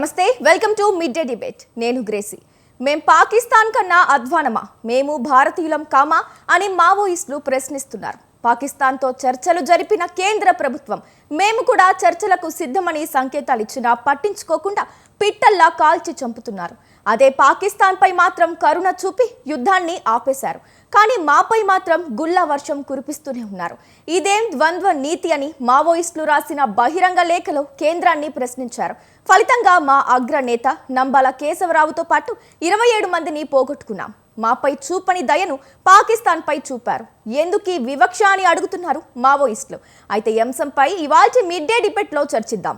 నమస్తే, welcome to mid day debate. నేను Gracie. మేం పాకిస్తాన్ కన్నా అధ్వానమా, మేము భారతీయులం కామా అని మావోయిస్టులు ప్రశ్నిస్తున్నారు. పాకిస్తాన్తో చర్చలు జరిపిన కేంద్ర ప్రభుత్వం మేము కూడా చర్చలకు సిద్ధమని సంకేతాలు ఇచ్చినా పట్టించుకోకుండా పిట్టల్లా కాల్చి చంపుతున్నారు. అదే పాకిస్తాన్పై మాత్రం కరుణ చూపి యుద్ధాన్ని ఆపేశారు. కానీ మాపై మాత్రం గుళ్ళ వర్షం కురిపిస్తూనే ఉన్నారు. ఇదేం ద్వంద్వ నీతి అని మావోయిస్టులు రాసిన బహిరంగ లేఖలో కేంద్రాన్ని ప్రశ్నించారు. ఫలితంగా మా అగ్రనేత నంబాల కేశవరావుతో పాటు 27 మందిని పోగొట్టుకున్నాం. మాపై చూపని దయను పాకిస్తాన్పై చూపారు. ఎందుకు ఈ వివక్ష అని అడుగుతున్నారు మావోయిస్టులు. అయితే ఈ అంశంపై ఇవాల్టి మిడ్ డే డిబేట్లో చర్చిద్దాం.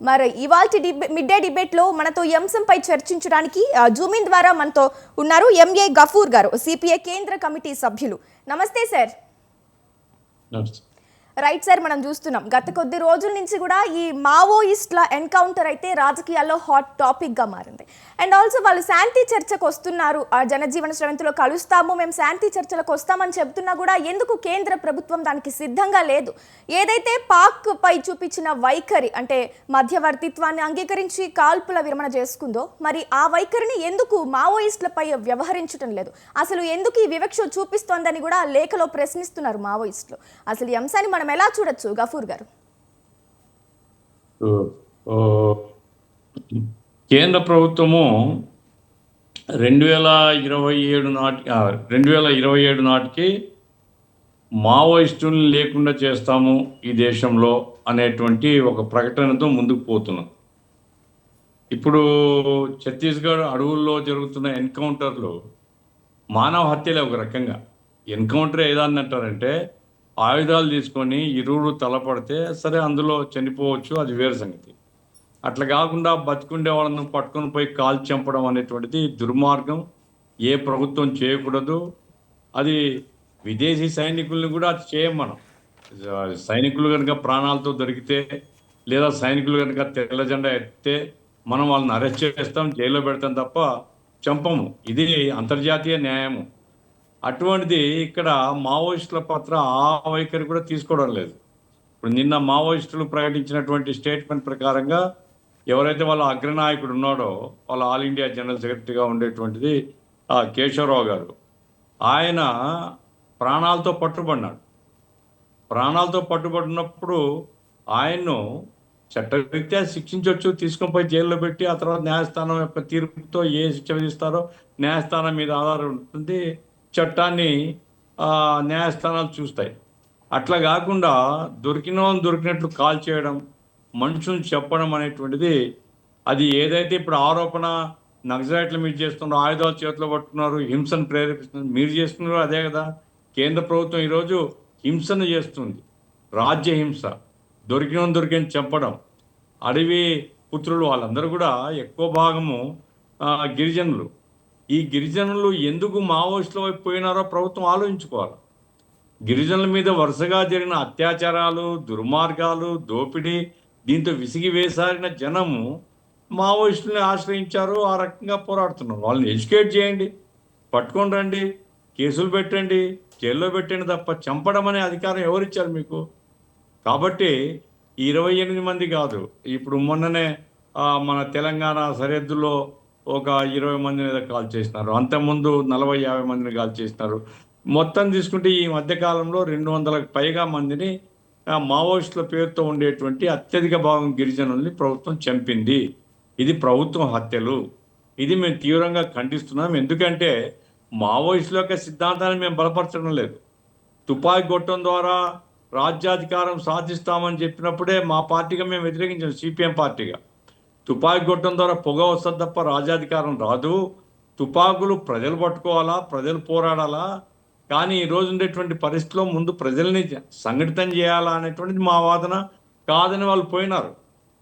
మరి ఇవాల్టి మిడ్ డే డిబేట్లో మనతో ఈ అంశంపై చర్చించడానికి జూమిన్ ద్వారా మనతో ఉన్నారు ఎంఏ గఫూర్ గారు, సిపిఐ కేంద్ర కమిటీ సభ్యులు. నమస్తే సార్. రైట్ సార్, మనం చూస్తున్నాం గత కొద్ది రోజుల నుంచి కూడా ఈ మావోయిస్టుల ఎన్కౌంటర్ అయితే రాజకీయాల్లో హాట్ టాపిక్గా మారింది. అండ్ ఆల్సో వాళ్ళు శాంతి చర్చకు వస్తున్నారు, జనజీవన స్రవంతిలో కలుస్తాము, మేము శాంతి చర్చలకు వస్తామని చెప్తున్నా కూడా ఎందుకు కేంద్ర ప్రభుత్వం దానికి సిద్ధంగా లేదు? ఏదైతే పాక్ పై చూపించిన వైఖరి అంటే మధ్యవర్తిత్వాన్ని అంగీకరించి కాల్పుల విరమణ చేసుకుందో, మరి ఆ వైఖరిని ఎందుకు మావోయిస్టులపై వ్యవహరించడం లేదు? అసలు ఎందుకు ఈ వివక్ష చూపిస్తోందని కూడా లేఖలో ప్రశ్నిస్తున్నారు మావోయిస్టులు. అసలు ఈ అంశాన్ని మనం ఎలా చూడొచ్చు గఫూర్ గారు? కేంద్ర ప్రభుత్వము 2027 నాటికి మావోయిస్టులను లేకుండా చేస్తాము ఈ దేశంలో అనేటువంటి ఒక ప్రకటనతో ముందుకు పోతున్నాం. ఇప్పుడు ఛత్తీస్గఢ్ అడవుల్లో జరుగుతున్న ఎన్కౌంటర్లు మానవ హత్యలే. ఒక రకంగా ఎన్కౌంటర్ ఏదాన్ని అంటారంటే ఆయుధాలు తీసుకొని ఇరువురు తలపడితే సరే అందులో చనిపోవచ్చు, అది వేరే సంగతి. అట్లా కాకుండా బతుకుండే వాళ్ళను పట్టుకొని పోయి కాల్చి చంపడం అనేటువంటిది దుర్మార్గం. ఏ ప్రభుత్వం చేయకూడదు. అది విదేశీ సైనికుల్ని కూడా అది చేయం మనం. సైనికులు కనుక ప్రాణాలతో దొరికితే లేదా సైనికులు కనుక తెల్ల జెండా ఎత్తితే మనం వాళ్ళని అరెస్ట్ చేస్తాం, జైల్లో పెడతాం తప్ప చంపము. ఇది అంతర్జాతీయ న్యాయము. అటువంటిది ఇక్కడ మావోయిస్టుల పట్ల ఆ వైఖరి కూడా తీసుకోవడం లేదు. ఇప్పుడు నిన్న మావోయిస్టులు ప్రకటించినటువంటి స్టేట్మెంట్ ప్రకారంగా ఎవరైతే వాళ్ళ అగ్రనాయకుడు ఉన్నాడో, వాళ్ళ ఆల్ ఇండియా జనరల్ సెక్రటరీగా ఉండేటువంటిది కేశవరావు గారు, ఆయన ప్రాణాలతో పట్టుబడినాడు. ప్రాణాలతో పట్టుబడినప్పుడు ఆయన్ను చట్టరీత్యా శిక్షించవచ్చు, తీసుకొని పోయి జైల్లో పెట్టి ఆ తర్వాత న్యాయస్థానం యొక్క తీర్పుతో ఏ శిక్ష విధిస్తారో న్యాయస్థానం మీద ఆధారం ఉంటుంది. చట్టాన్ని న్యాయస్థానాలు చూస్తాయి. అట్లా కాకుండా దొరికినట్లు కాల్ చేయడం, మనుషులను చెప్పడం అనేటువంటిది, అది ఏదైతే ఇప్పుడు ఆరోపణ నక్సలైట్ల మీద చేస్తున్నారు, ఆయుధాలు చేతిలో పట్టుకున్నారు, హింసను ప్రేరేపిస్తున్నారు, మీరు చేస్తున్నారు అదే కదా. కేంద్ర ప్రభుత్వం ఈరోజు హింసను చేస్తుంది, రాజ్య హింస, దొరికిన చంపడం. అడవి పుత్రులు వాళ్ళందరూ కూడా ఎక్కువ భాగము గిరిజనులు. ఈ గిరిజనులు ఎందుకు మావోయిస్టుల వైపు పోయినారో ప్రభుత్వం ఆలోచించుకోవాలి. గిరిజనుల మీద వరుసగా జరిగిన అత్యాచారాలు, దుర్మార్గాలు, దోపిడీ, దీంతో విసిగి వేసారిన జనము మావోయిస్టులని ఆశ్రయించారు. ఆ రకంగా పోరాడుతున్నారు. వాళ్ళని ఎడ్యుకేట్ చేయండి, పట్టుకొని రండి, కేసులు పెట్టండి, జైల్లో పెట్టండి తప్ప చంపడం అనే అధికారం ఎవరిచ్చారు మీకు? కాబట్టి 28 మంది కాదు, ఇప్పుడు మొన్ననే మన తెలంగాణ సరిహద్దుల్లో ఒక 20 మందిని ఏదో కాల్ చేసినారు, అంతకుముందు 40-50 మందిని కాల్ చేసినారు. మొత్తం తీసుకుంటే ఈ మధ్యకాలంలో 200లకు పైగా మందిని మావోయిస్టుల పేరుతో ఉండేటువంటి అత్యధిక భాగం గిరిజనుల్ని ప్రభుత్వం చంపింది. ఇది ప్రభుత్వం హత్యలు. ఇది మేము తీవ్రంగా ఖండిస్తున్నాం. ఎందుకంటే మావోయిస్టుల యొక్క సిద్ధాంతాన్ని మేము బలపరచడం లేదు. తుపాకీ గొట్టం ద్వారా రాజ్యాధికారం సాధిస్తామని చెప్పినప్పుడే మా పార్టీగా మేము వ్యతిరేకించాం. సిపిఎం పార్టీగా తుపాకీ గొట్టం ద్వారా పొగ వస్తుంది తప్ప రాజ్యాధికారం రాదు. తుపాకులు ప్రజలు పట్టుకోవాలా, ప్రజలు పోరాడాలా. కానీ ఈరోజు ఉండేటువంటి పరిస్థితిలో ముందు ప్రజల్ని సంఘటితం చేయాలా అనేటువంటిది మా వాదన. కాదని వాళ్ళు పోయినారు.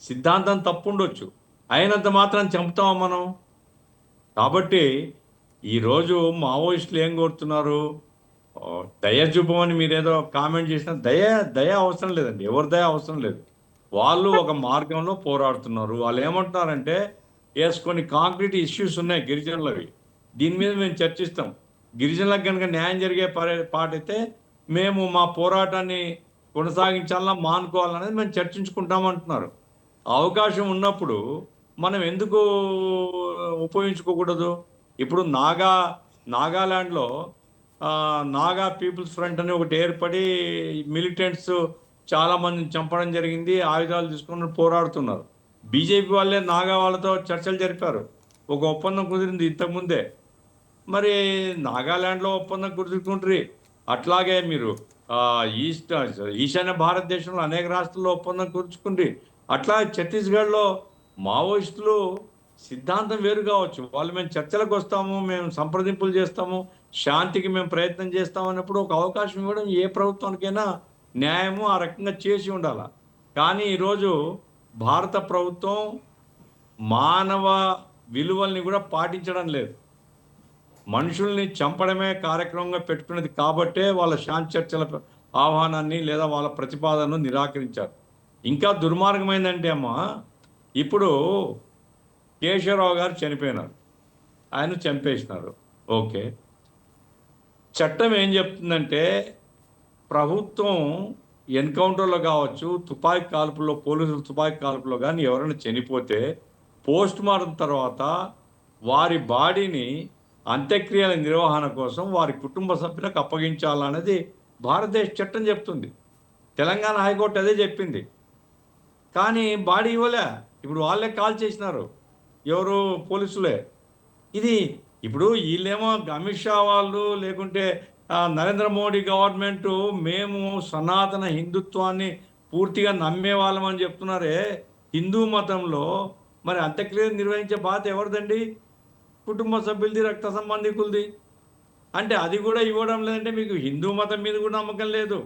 సిద్ధాంతం తప్పు ఉండొచ్చు, అయినంత మాత్రం చంపుతామా మనం? కాబట్టి ఈరోజు మావోయిస్టులు ఏం కోరుతున్నారు? దయ చూపమని మీరేదో కామెంట్ చేసిన దయ అవసరం లేదండి. ఎవరి దయ అవసరం లేదు. వాళ్ళు ఒక మార్గంలో పోరాడుతున్నారు. వాళ్ళు ఏమంటున్నారంటే, కొన్ని కాంక్రీట్ ఇష్యూస్ ఉన్నాయి గిరిజనులవి, దీని మీద మేము చర్చిస్తాం. గిరిజనులకు కనుక న్యాయం జరిగే పాటైతే మేము మా పోరాటాన్ని కొనసాగించాలన్నా మానుకోవాలనేది మేము చర్చించుకుంటామంటున్నారు. అవకాశం ఉన్నప్పుడు మనం ఎందుకు ఉపయోగించుకోకూడదు? ఇప్పుడు నాగాలాండ్‌లో నాగా పీపుల్స్ ఫ్రంట్ అని ఒకటి ఏర్పడి మిలిటెంట్స్ చాలా మందిని చంపడం జరిగింది. ఆయుధాలు తీసుకొని పోరాడుతున్నారు. బీజేపీ వాళ్ళే నాగా వాళ్ళతో చర్చలు జరిపారు. ఒక ఒప్పందం కుదిరింది ఇంతకుముందే. మరి నాగాలాండ్‌లో ఒప్పందం కుదుర్చుకుంట్రి. అట్లాగే మీరు ఈశాన్య భారతదేశంలో అనేక రాష్ట్రాల్లో ఒప్పందం కుదుర్చుకుండ్రి. అట్లా ఛత్తీస్‌గఢ్‌లో మావోయిస్టులు సిద్ధాంతం వేరు కావచ్చు. వాళ్ళు మేము చర్చలకు వస్తాము, మేము సంప్రదింపులు చేస్తాము, శాంతికి మేము ప్రయత్నం చేస్తాం అన్నప్పుడు ఒక అవకాశం ఇవ్వడం ఏ ప్రభుత్వానికైనా న్యాయము ఆ రకంగా చేసి ఉండాల. కానీ ఈరోజు భారత ప్రభుత్వం మానవ విలువల్ని కూడా పాటించడం లేదు. మనుషుల్ని చంపడమే కార్యక్రమంగా పెట్టుకున్నది కాబట్టే వాళ్ళ శాంతి చర్చల ఆహ్వానాన్ని లేదా వాళ్ళ ప్రతిపాదనను నిరాకరించారు. ఇంకా దుర్మార్గమైందంటే అమ్మా, ఇప్పుడు కేశవరావు గారు చనిపోయినారు, ఆయన చంపేసినారు. ఓకే, చట్టం ఏం చెప్తుందంటే ప్రభుత్వం ఎన్కౌంటర్లో కావచ్చు, తుపాకీ కాల్పుల్లో, పోలీసులు తుపాకీ కాల్పులో కానీ ఎవరైనా చనిపోతే పోస్ట్ మార్టం తర్వాత వారి బాడీని అంత్యక్రియల నిర్వహణ కోసం వారి కుటుంబ సభ్యులకు అప్పగించాలన్నది భారతదేశ చట్టం చెప్తుంది. తెలంగాణ హైకోర్టు అదే చెప్పింది. కానీ బాడీ ఇవ్వలే. ఇప్పుడు వాళ్ళే కాల్ చేసినారు, ఎవరు? పోలీసులే. ఇది ఇప్పుడు వీళ్ళేమో అమిత్ షా వాళ్ళు లేకుంటే నరేంద్ర మోడీ గవర్నమెంటు మేము సనాతన హిందుత్వాన్ని పూర్తిగా నమ్మే వాళ్ళమని చెప్తున్నారే. హిందూ మతంలో మరి అంత్యక్రియలు నిర్వహించే బాధ్యత ఎవరిదండి? కుటుంబ సభ్యులది, రక్త సంబంధికులది. అంటే అది కూడా ఇవ్వడం లేదంటే మీకు హిందూ మతం మీద కూడా నమ్మకం లేదు,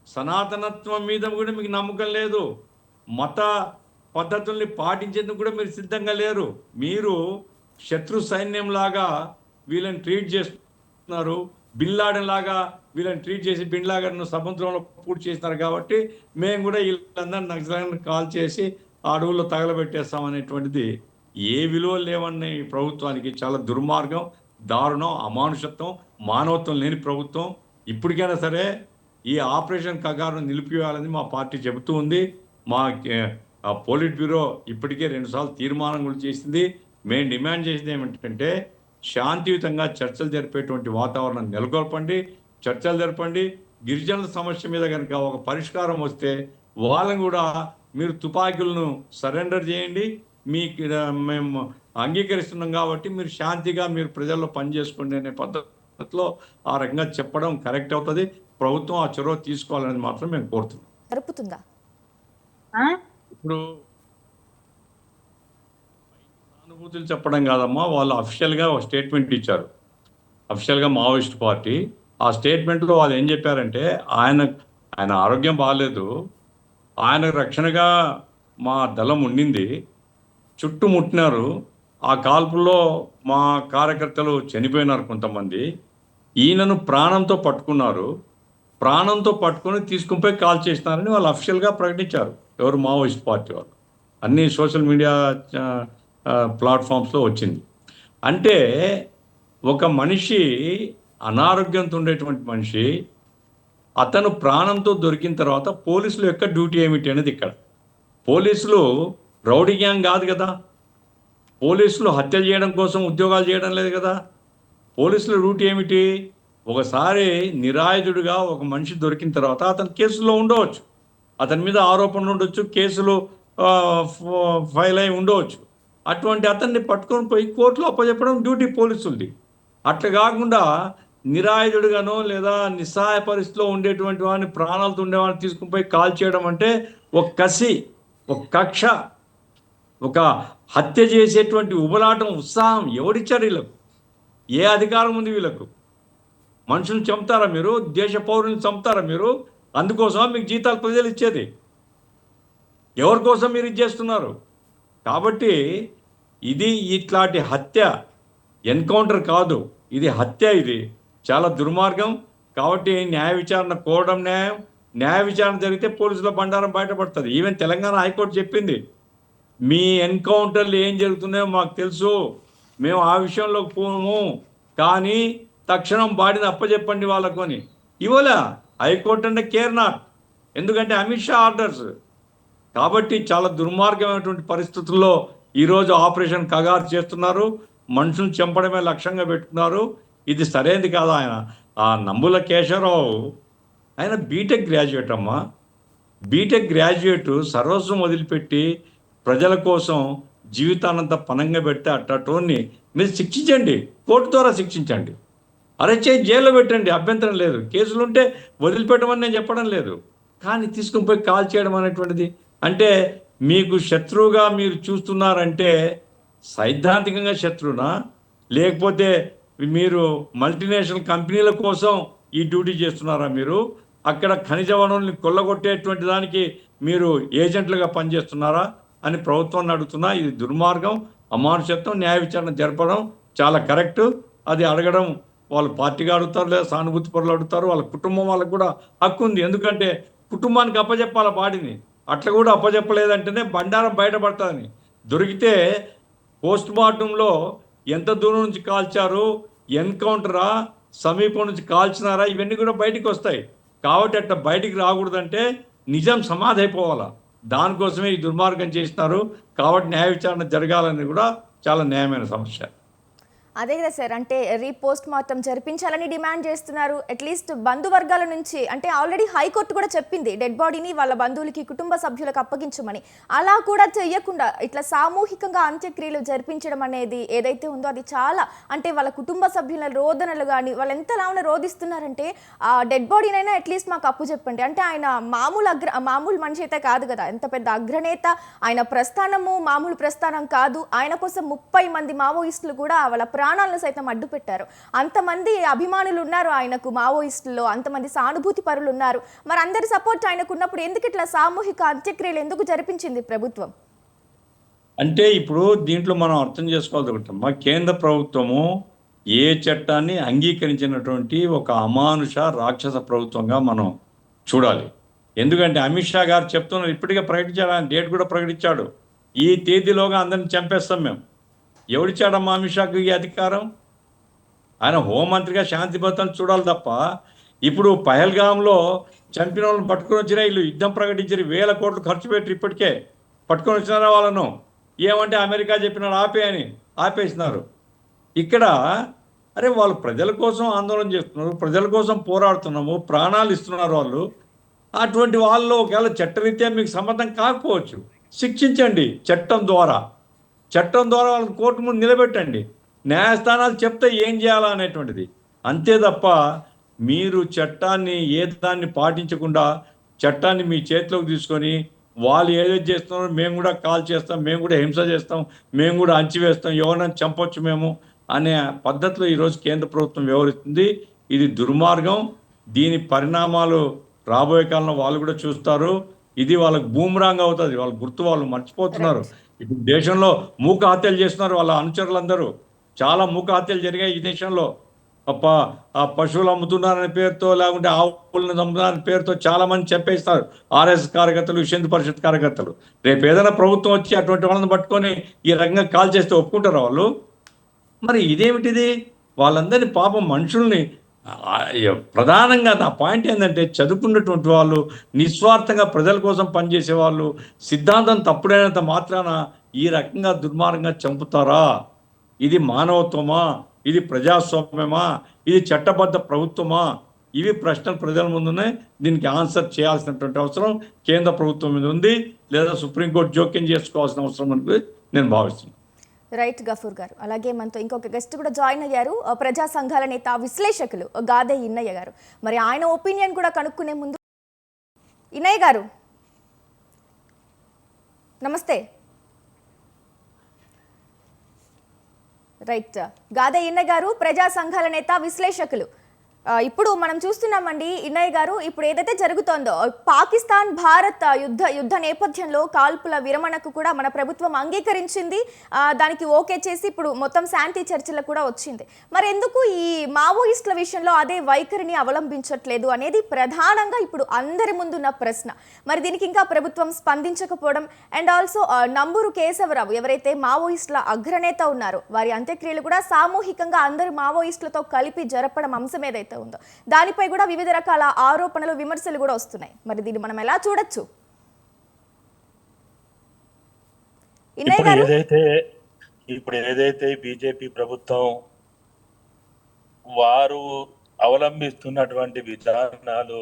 సనాతనత్వం మీద కూడా మీకు నమ్మకం లేదు, మత పద్ధతుల్ని పాటించేందుకు కూడా మీరు సిద్ధంగా లేరు. మీరు శత్రు సైన్యంలాగా వీళ్ళని ట్రీట్ చేస్తున్నారు. బిన్ లాడెన్ లాగా వీళ్ళని ట్రీట్ చేసి బిన్ లాడెన్ను సముద్రంలో పూర్తి చేసినారు. కాబట్టి మేము కూడా వీళ్ళందరినీ నక్సలైట్లను కాల్ చేసి అడవుల్లో తగలబెట్టేస్తామనేటువంటిది ఏ విలువలు లేవన్న ఈ ప్రభుత్వానికి చాలా దుర్మార్గం, దారుణం, అమానుషత్వం, మానవత్వం లేని ప్రభుత్వం. ఇప్పటికైనా సరే ఈ ఆపరేషన్ కగారును నిలిపివేయాలని మా పార్టీ చెబుతూ ఉంది. మా పోలిట్ బ్యూరో ఇప్పటికే 2 సార్లు తీర్మానం కూడా చేసింది. మేము డిమాండ్ చేసింది ఏమిటంటే శాంతియుతంగా చర్చలు జరిపేటువంటి వాతావరణం నెలకొల్పండి, చర్చలు జరపండి. గిరిజనుల సమస్య మీద కనుక ఒక పరిష్కారం వస్తే వాళ్ళని కూడా మీరు తుపాకీలను సరెండర్ చేయండి, మీకు మేము అంగీకరిస్తున్నాం కాబట్టి మీరు శాంతిగా మీరు ప్రజల్లో పనిచేసుకోండి అనే పద్ధతిలో ఆ రకంగా చెప్పడం కరెక్ట్ అవుతుంది. ప్రభుత్వం ఆ చొరవ తీసుకోవాలని మాత్రం మేము కోరుతున్నాం. జరుపుతుందా? ఇప్పుడు సానుభూతులు చెప్పడం కాదమ్మా, వాళ్ళు అఫీషియల్గా ఒక స్టేట్మెంట్ ఇచ్చారు. అఫీషియల్గా మావోయిస్ట్ పార్టీ ఆ స్టేట్మెంట్లో వాళ్ళు ఏం చెప్పారంటే ఆయన ఆరోగ్యం బాగాలేదు, ఆయన రక్షణగా మా దళం ఉండింది, చుట్టుముట్టినారు, ఆ కాల్పుల్లో మా కార్యకర్తలు చనిపోయినారు కొంతమంది, ఈయనను ప్రాణంతో పట్టుకున్నారు, ప్రాణంతో పట్టుకొని తీసుకునిపోయి కాల్ చేసినారని వాళ్ళు అఫీషియల్గా ప్రకటించారు. ఎవరు? మావోయిస్ట్ పార్టీ వాళ్ళు. అన్ని సోషల్ మీడియా ప్లాట్ఫామ్స్లో వచ్చింది. అంటే ఒక మనిషి అనారోగ్యంతో ఉండేటువంటి మనిషి అతను ప్రాణంతో దొరికిన తర్వాత పోలీసులు యొక్క డ్యూటీ ఏమిటి అనేది ఇక్కడ. పోలీసులు రౌడీ గ్యాంగ్ కాదు కదా, పోలీసులు హత్యలు చేయడం కోసం ఉద్యోగాలు చేయడం లేదు కదా. పోలీసుల డ్యూటీ ఏమిటి? ఒకసారి నిరాయుధుడిగా ఒక మనిషి దొరికిన తర్వాత అతను కేసులో ఉండవచ్చు, అతని మీద ఆరోపణలు ఉండొచ్చు, కేసులు ఫైల్ అయి ఉండవచ్చు. అటువంటి అతన్ని పట్టుకొని పోయి కోర్టులో అప్పచెప్పడం డ్యూటీ పోలీసులది. అట్లా కాకుండా నిరాయుధుడిగానో లేదా నిస్సహాయ పరిస్థితిలో ఉండేటువంటి వాడిని, ప్రాణాలతో ఉండేవాడిని తీసుకుని పోయి కాల్ చేయడం అంటే ఒక కసి, ఒక కక్ష, ఒక హత్య చేసేటువంటి ఉబలాటం, ఉత్సాహం ఎవరిచ్చారు వీళ్ళకు? ఏ అధికారం ఉంది వీళ్ళకు? మనుషులు చంపుతారా మీరు? దేశ పౌరులను చంపుతారా మీరు? అందుకోసం మీకు జీతాలు ప్రజలు ఇచ్చేది. ఎవరి కోసం మీరు ఇది చేస్తున్నారు? కాబట్టి ఇది ఇట్లాంటి హత్య ఎన్కౌంటర్ కాదు, ఇది హత్య. ఇది చాలా దుర్మార్గం. కాబట్టి న్యాయ విచారణ కోరడం న్యాయం. న్యాయ విచారణ జరిగితే పోలీసుల బండారం బయటపడుతుంది. ఈవెన్ తెలంగాణ హైకోర్టు చెప్పింది, మీ ఎన్కౌంటర్లు ఏం జరుగుతున్నాయో మాకు తెలుసు, మేము ఆ విషయంలోకి పోము, కానీ తక్షణం బాడీని అప్పచెప్పండి వాళ్ళకు అని. ఇవ్వలే హైకోర్టు. అంటే కేర్ నాట్. ఎందుకంటే అమిత్ షా ఆర్డర్స్. కాబట్టి చాలా దుర్మార్గమైనటువంటి పరిస్థితుల్లో ఈరోజు ఆపరేషన్ కగారు చేస్తున్నారు. మనుషులను చంపడమే లక్ష్యంగా పెట్టుకున్నారు. ఇది సరైనది కాదు. ఆయన ఆ నంబుల కేశవరావు ఆయన బీటెక్ గ్రాడ్యుయేట్ అమ్మా. బీటెక్ గ్రాడ్యుయేట్ సర్వస్వం వదిలిపెట్టి ప్రజల కోసం జీవితానంతా పనంగా పెడితే అట్టటోన్ని మీరు శిక్షించండి, కోర్టు ద్వారా శిక్షించండి, అరెస్ట్ చేసి జైల్లో పెట్టండి, అభ్యంతరం లేదు. కేసులు ఉంటే వదిలిపెట్టమని నేను చెప్పడం లేదు. కానీ తీసుకుని పోయి కాల్ చేయడం అనేటువంటిది అంటే మీకు శత్రువుగా మీరు చూస్తున్నారంటే సైద్ధాంతికంగా శత్రువునా, లేకపోతే మీరు మల్టీనేషనల్ కంపెనీల కోసం ఈ డ్యూటీ చేస్తున్నారా? మీరు అక్కడ ఖనిజ వనరుల్ని కొల్లగొట్టేటువంటి దానికి మీరు ఏజెంట్లుగా పనిచేస్తున్నారా అని ప్రభుత్వాన్ని అడుగుతున్నా. ఇది దుర్మార్గం, అమానుషత్వం. న్యాయ విచారణ జరపడం చాలా కరెక్టు. అది అడగడం వాళ్ళు పార్టీగా అడుగుతారు, లేదా సానుభూతి పరులు అడుగుతారు. వాళ్ళ కుటుంబం వాళ్ళకు కూడా హక్కు ఉంది. ఎందుకంటే కుటుంబానికి అప్పచెప్పాల బాడీని. అట్లా కూడా అప్పచెప్పలేదంటేనే బండారం బయటపడుతుందని. దొరికితే పోస్ట్ మార్టంలో ఎంత దూరం నుంచి కాల్చారు, ఎన్కౌంటరా, సమీపం నుంచి కాల్చినారా, ఇవన్నీ కూడా బయటికి వస్తాయి. కాబట్టి అట్లా బయటికి రాకూడదంటే నిజం సమాధి అయిపోవాలా. దానికోసమే ఈ దుర్మార్గం చేసినారు. కాబట్టి న్యాయ విచారణ జరగాలని కూడా చాలా న్యాయమైన సమస్య. అదే కదా సార్, అంటే రీపోస్ట్ మార్టం జరిపించాలని డిమాండ్ చేస్తున్నారు. అట్లీస్ట్ బంధువర్గాల నుంచి, అంటే ఆల్రెడీ హైకోర్టు కూడా చెప్పింది డెడ్ బాడీని వాళ్ళ బంధువులకి, కుటుంబ సభ్యులకు అప్పగించమని. అలా కూడా చెయ్యకుండా ఇట్లా సామూహికంగా అంత్యక్రియలు జరిపించడం అనేది ఏదైతే ఉందో అది చాలా, అంటే వాళ్ళ కుటుంబ సభ్యుల రోదనలు కానీ వాళ్ళు ఎంతలా రోధిస్తున్నారంటే ఆ డెడ్ బాడీనైనా అట్లీస్ట్ మాకు అప్పు చెప్పండి. అంటే ఆయన మామూలు మనిషి అయితే కాదు కదా, ఎంత పెద్ద అగ్రనేత. ఆయన ప్రస్థానము మామూలు ప్రస్థానం కాదు. ఆయన కోసం 30 మంది మావోయిస్టులు కూడా వాళ్ళ ప్రాణాలను సైతం అడ్డు పెట్టారు. అంతమంది అభిమానులు ఉన్నారు ఆయనకు, మావోయిస్టుల్లో అంతమంది సానుభూతి పరులు ఉన్నారు. మరి అందరి సపోర్ట్ ఆయనకు ఉన్నప్పుడు ఎందుకు ఇట్లా సామూహిక అంత్యక్రియలు ఎందుకు జరిపించింది ప్రభుత్వం? అంటే ఇప్పుడు దీంట్లో మనం అర్థం చేసుకోవాలి ఒకటమ్మా, కేంద్ర ప్రభుత్వము ఏ చట్టాన్ని అంగీకరించినటువంటి ఒక అమానుష రాక్షస ప్రభుత్వంగా మనం చూడాలి. ఎందుకంటే అమిత్ షా గారు చెప్తున్నారు, ఇప్పటికే ప్రకటించాడు, ఆయన డేట్ కూడా ప్రకటించాడు, ఈ తేదీలోగా అందరిని చంపేస్తాం మేము. ఎవడిచ్చాడమ్మా అమిత్ షాకు ఈ అధికారం? ఆయన హోంమంత్రిగా శాంతి భద్రతలు చూడాలి తప్ప. ఇప్పుడు పహల్గాంలో చంపిన వాళ్ళని పట్టుకొని వచ్చిన వీళ్ళు యుద్ధం ప్రకటించారు, 1000 కోట్లు ఖర్చు పెట్టి ఇప్పటికే పట్టుకొని వచ్చినారా వాళ్ళను. ఏమంటే అమెరికా చెప్పినారు ఆపే అని ఆపేసినారు. ఇక్కడ అరే వాళ్ళు ప్రజల కోసం ఆందోళన చేస్తున్నారు, ప్రజల కోసం పోరాడుతున్నాము, ప్రాణాలు ఇస్తున్నారు వాళ్ళు. అటువంటి వాళ్ళు ఒకవేళ చట్టరీత్యా మీకు సమ్మతం కాకపోవచ్చు, శిక్షించండి చట్టం ద్వారా. చట్టం ద్వారా వాళ్ళని కోర్టు ముందు నిలబెట్టండి. న్యాయస్థానాలు చెప్తే ఏం చేయాలా అనేటువంటిది. అంతే తప్ప మీరు చట్టాన్ని దాన్ని పాటించకుండా చట్టాన్ని మీ చేతిలోకి తీసుకొని వాళ్ళు ఏదైతే చేస్తున్నారో మేము కూడా కాల్ చేస్తాం, మేము కూడా హింస చేస్తాం, మేము కూడా అంచివేస్తాం, ఎవరైనా చంపొచ్చు మేము అనే పద్ధతిలో ఈరోజు కేంద్ర ప్రభుత్వం వ్యవహరిస్తుంది. ఇది దుర్మార్గం. దీని పరిణామాలు రాబోయే కాలంలో వాళ్ళు కూడా చూస్తారు. ఇది వాళ్ళకు బూమరాంగ్ అవుతుంది. వాళ్ళ గుర్తు వాళ్ళు మర్చిపోతున్నారు. ఇప్పుడు దేశంలో మూక హత్యలు చేస్తున్నారు వాళ్ళ అనుచరులందరూ. చాలా మూక హత్యలు జరిగాయి ఈ దేశంలో. పశువులు అమ్ముతున్నారనే పేరుతో, లేకుంటే ఆవులను అమ్ముతున్నారనే పేరుతో చాలా మంది చంపేస్తారు. ఆర్ఎస్ కార్యకర్తలు, హిందూ పరిషత్ కార్యకర్తలు. రేపు ఏదైనా ప్రభుత్వం వచ్చి అటువంటి వాళ్ళని పట్టుకొని ఈ రకంగా కాల్ చేస్తే ఒప్పుకుంటారు వాళ్ళు? మరి ఇదేమిటిది? వాళ్ళందరినీ పాపం మనుషుల్ని ప్రధానంగా నా పాయింట్ ఏంటంటే, చదువుకున్నటువంటి వాళ్ళు, నిస్వార్థంగా ప్రజల కోసం పనిచేసే వాళ్ళు, సిద్ధాంతం తప్పుడైనంత మాత్రాన ఈ రకంగా దుర్మార్గంగా చంపుతారా? ఇది మానవత్వమా? ఇది ప్రజాస్వామ్యమా? ఇది చట్టబద్ధ ప్రభుత్వమా? ఇవి ప్రశ్నలు ప్రజల ముందున్నాయి. దీనికి ఆన్సర్ చేయాల్సినటువంటి అవసరం కేంద్ర ప్రభుత్వం మీద ఉంది, లేదా సుప్రీంకోర్టు జోక్యం చేసుకోవాల్సిన అవసరం అని నేను భావిస్తున్నాను. రైట్ గఫూర్ గారు. అలాగే మనతో ఇంకొక గెస్ట్ కూడా జాయిన్ అయ్యారు, ప్రజా సంఘాల నేత, విశ్లేషకులు గాదే ఇన్నయ్య గారు. మరి ఆయన ఒపీనియన్ కూడా కనుక్కునే ముందు, ఇన్నయ్య గారు నమస్తే. రైట్, గాదే ఇన్నయ్య గారు ప్రజా సంఘాల నేత, విశ్లేషకులు. ఇప్పుడు మనం చూస్తున్నామండి ఇన్నయ్య గారు, ఇప్పుడు ఏదైతే జరుగుతోందో పాకిస్తాన్ భారత్ యుద్ధ నేపథ్యంలో కాల్పుల విరమణకు కూడా మన ప్రభుత్వం అంగీకరించింది. దానికి ఓకే చేసి ఇప్పుడు మొత్తం శాంతి చర్చలకు కూడా వచ్చింది. మరి ఎందుకు ఈ మావోయిస్టుల విషయంలో అదే వైఖరిని అవలంబించట్లేదు అనేది ప్రధానంగా ఇప్పుడు అందరి ముందున్న ప్రశ్న. మరి దీనికి ఇంకా ప్రభుత్వం స్పందించకపోవడం, అండ్ ఆల్సో నంబూరు కేశవరావు ఎవరైతే మావోయిస్టుల అగ్రనేత ఉన్నారో వారి అంత్యక్రియలు కూడా సామూహికంగా అందరు మావోయిస్టులతో కలిపి జరపడం అంశం ఏదైతే ఉందో దానిపై కూడా వివిధ రకాల ఆరోపణలు, విమర్శలు కూడా వస్తున్నాయి. మరి దీన్ని మనం ఎలా చూడొచ్చు? ఇన్నయ్య ఇప్పుడు గారు ఏదైతే ఇప్పుడు ఏదైతే బీజేపీ ప్రభుత్వం వారు అవలంబిస్తున్నటువంటి విధానాలు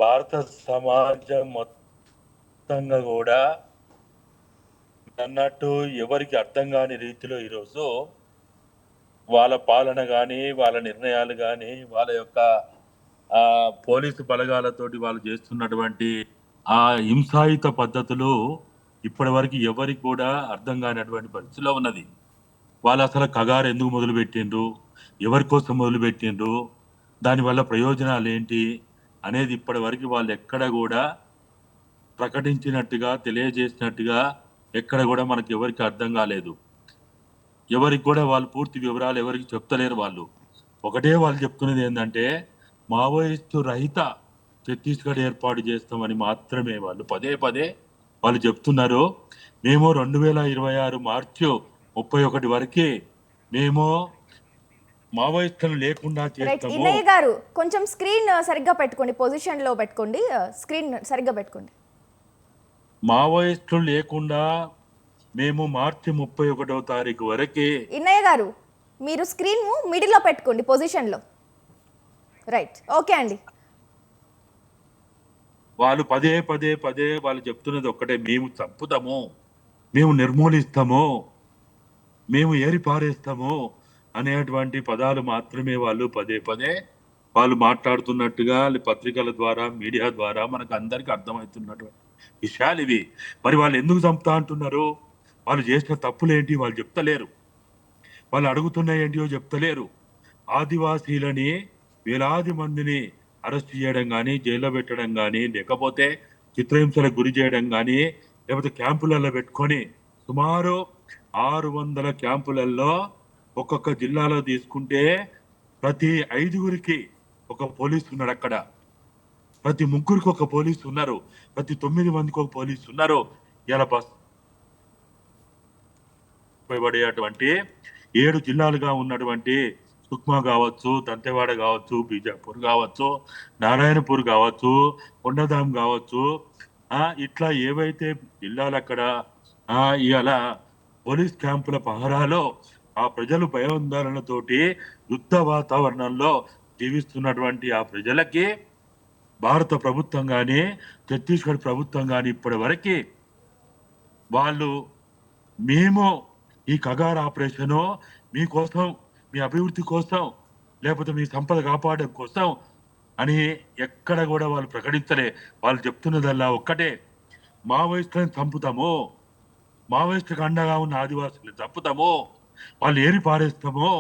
భారత సమాజం మొత్తంగా కూడా అన్నట్టు ఎవరికి అర్థం కాని రీతిలో ఈరోజు వాళ్ళ పాలన కానీ వాళ్ళ నిర్ణయాలు కానీ వాళ్ళ యొక్క ఆ పోలీసు బలగాలతోటి వాళ్ళు చేస్తున్నటువంటి ఆ హింసాయుత పద్ధతులు ఇప్పటి వరకు ఎవరికి కూడా అర్థం కానటువంటి పరిస్థితిలో ఉన్నది. వాళ్ళు అసలు కగారు ఎందుకు మొదలు పెట్టిండ్రు, ఎవరి కోసం మొదలు పెట్టిండ్రు, దానివల్ల ప్రయోజనాలు ఏంటి అనేది ఇప్పటి వరకు వాళ్ళు ఎక్కడ కూడా ప్రకటించినట్టుగా తెలియజేసినట్టుగా ఎక్కడ కూడా మనకి ఎవరికి అర్థం కాలేదు. ఎవరికి కూడా వాళ్ళు పూర్తి వివరాలు ఎవరికి చెప్తలేరు. వాళ్ళు ఒకటే వాళ్ళు చెప్తున్నది ఏంటంటే మావోయిస్టు రహిత ఛత్తీస్గఢ్ ఏర్పాటు చేస్తామని మాత్రమే వాళ్ళు పదే పదే వాళ్ళు చెప్తున్నారు. మేము 2026 మార్చి 31 వరకే మేము మావోయిస్టులు లేకుండా రైట్ చేస్తాము. ఇన్నయ్య గారు కొంచెం స్క్రీన్ సరిగ్గా పెట్టుకోండి, పొజిషన్ లో పెట్టుకోండి, స్క్రీన్ సరిగ్గా పెట్టుకోండి. మావోయిస్టులు లేకుండా మేము మార్చి 31వ తారీఖు వరకే. ఇన్నయ్య గారు మీరు స్క్రీన్ మిడిల్లో పెట్టుకోండి పొజిషన్లో. రైట్ ఓకే అండి. వాళ్ళు పదే పదే పదే వాళ్ళు చెప్తున్నది ఒక్కటే, మేము చంపుతాము, మేము నిర్మూలిస్తాము, మేము ఏరి పారేస్తాము అనేటువంటి పదాలు మాత్రమే వాళ్ళు పదే పదే వాళ్ళు మాట్లాడుతున్నట్టుగా పత్రికల ద్వారా మీడియా ద్వారా మనకు అందరికీ అర్థమవుతున్నటువంటి విషయాలు ఇవి. మరి వాళ్ళు ఎందుకు చంపుతా అంటున్నారు? వాళ్ళు చేసిన తప్పులేంటి వాళ్ళు చెప్తలేరు. వాళ్ళు అడుగుతున్న ఏంటియో చెప్తలేరు. ఆదివాసీలని వేలాది మందిని అరెస్ట్ చేయడం కానీ, జైల్లో పెట్టడం కానీ, లేకపోతే చిత్రహింసలకు గురి చేయడం కానీ, లేకపోతే క్యాంపులలో పెట్టుకొని సుమారు 600 క్యాంపులలో ఒక్కొక్క జిల్లాలో తీసుకుంటే ప్రతి 5గురికి ఒక పోలీసు ఉన్నాడు అక్కడ, ప్రతి 3గురికి ఒక పోలీసు ఉన్నారు, ప్రతి 9 మందికి ఒక పోలీసు ఉన్నారు. ఇలా బస్ పడేటువంటి 7 జిల్లాలుగా ఉన్నటువంటి సుక్మా కావచ్చు, దంతెవాడ కావచ్చు, బీజాపూర్ కావచ్చు, నారాయణపూర్ కావచ్చు, కొండదాం కావచ్చు, ఇట్లా ఏవైతే జిల్లాలు అక్కడ ఇవాళ పోలీస్ క్యాంపుల పహరాలో ఆ ప్రజలు భయాందోళనతోటి యుద్ధ వాతావరణంలో జీవిస్తున్నటువంటి ఆ ప్రజలకి భారత ప్రభుత్వం కానీ, ఛత్తీస్గఢ్ ప్రభుత్వం కానీ ఇప్పటి వరకు వాళ్ళు మేము ఈ కగార్ ఆపరేషను మీకోసం, మీ అభివృద్ధి కోసం, లేకపోతే మీ సంపద కాపాడడం కోసం అని ఎక్కడ కూడా వాళ్ళు ప్రకటించలే. వాళ్ళు చెప్తున్నదల్లా ఒక్కటే, మావోయిస్టులను చంపుతాము, మావోయిస్టులకు అండగా ఉన్న ఆదివాసులను చంపుతాము, వాళ్ళు ఏరి పారేస్తాము,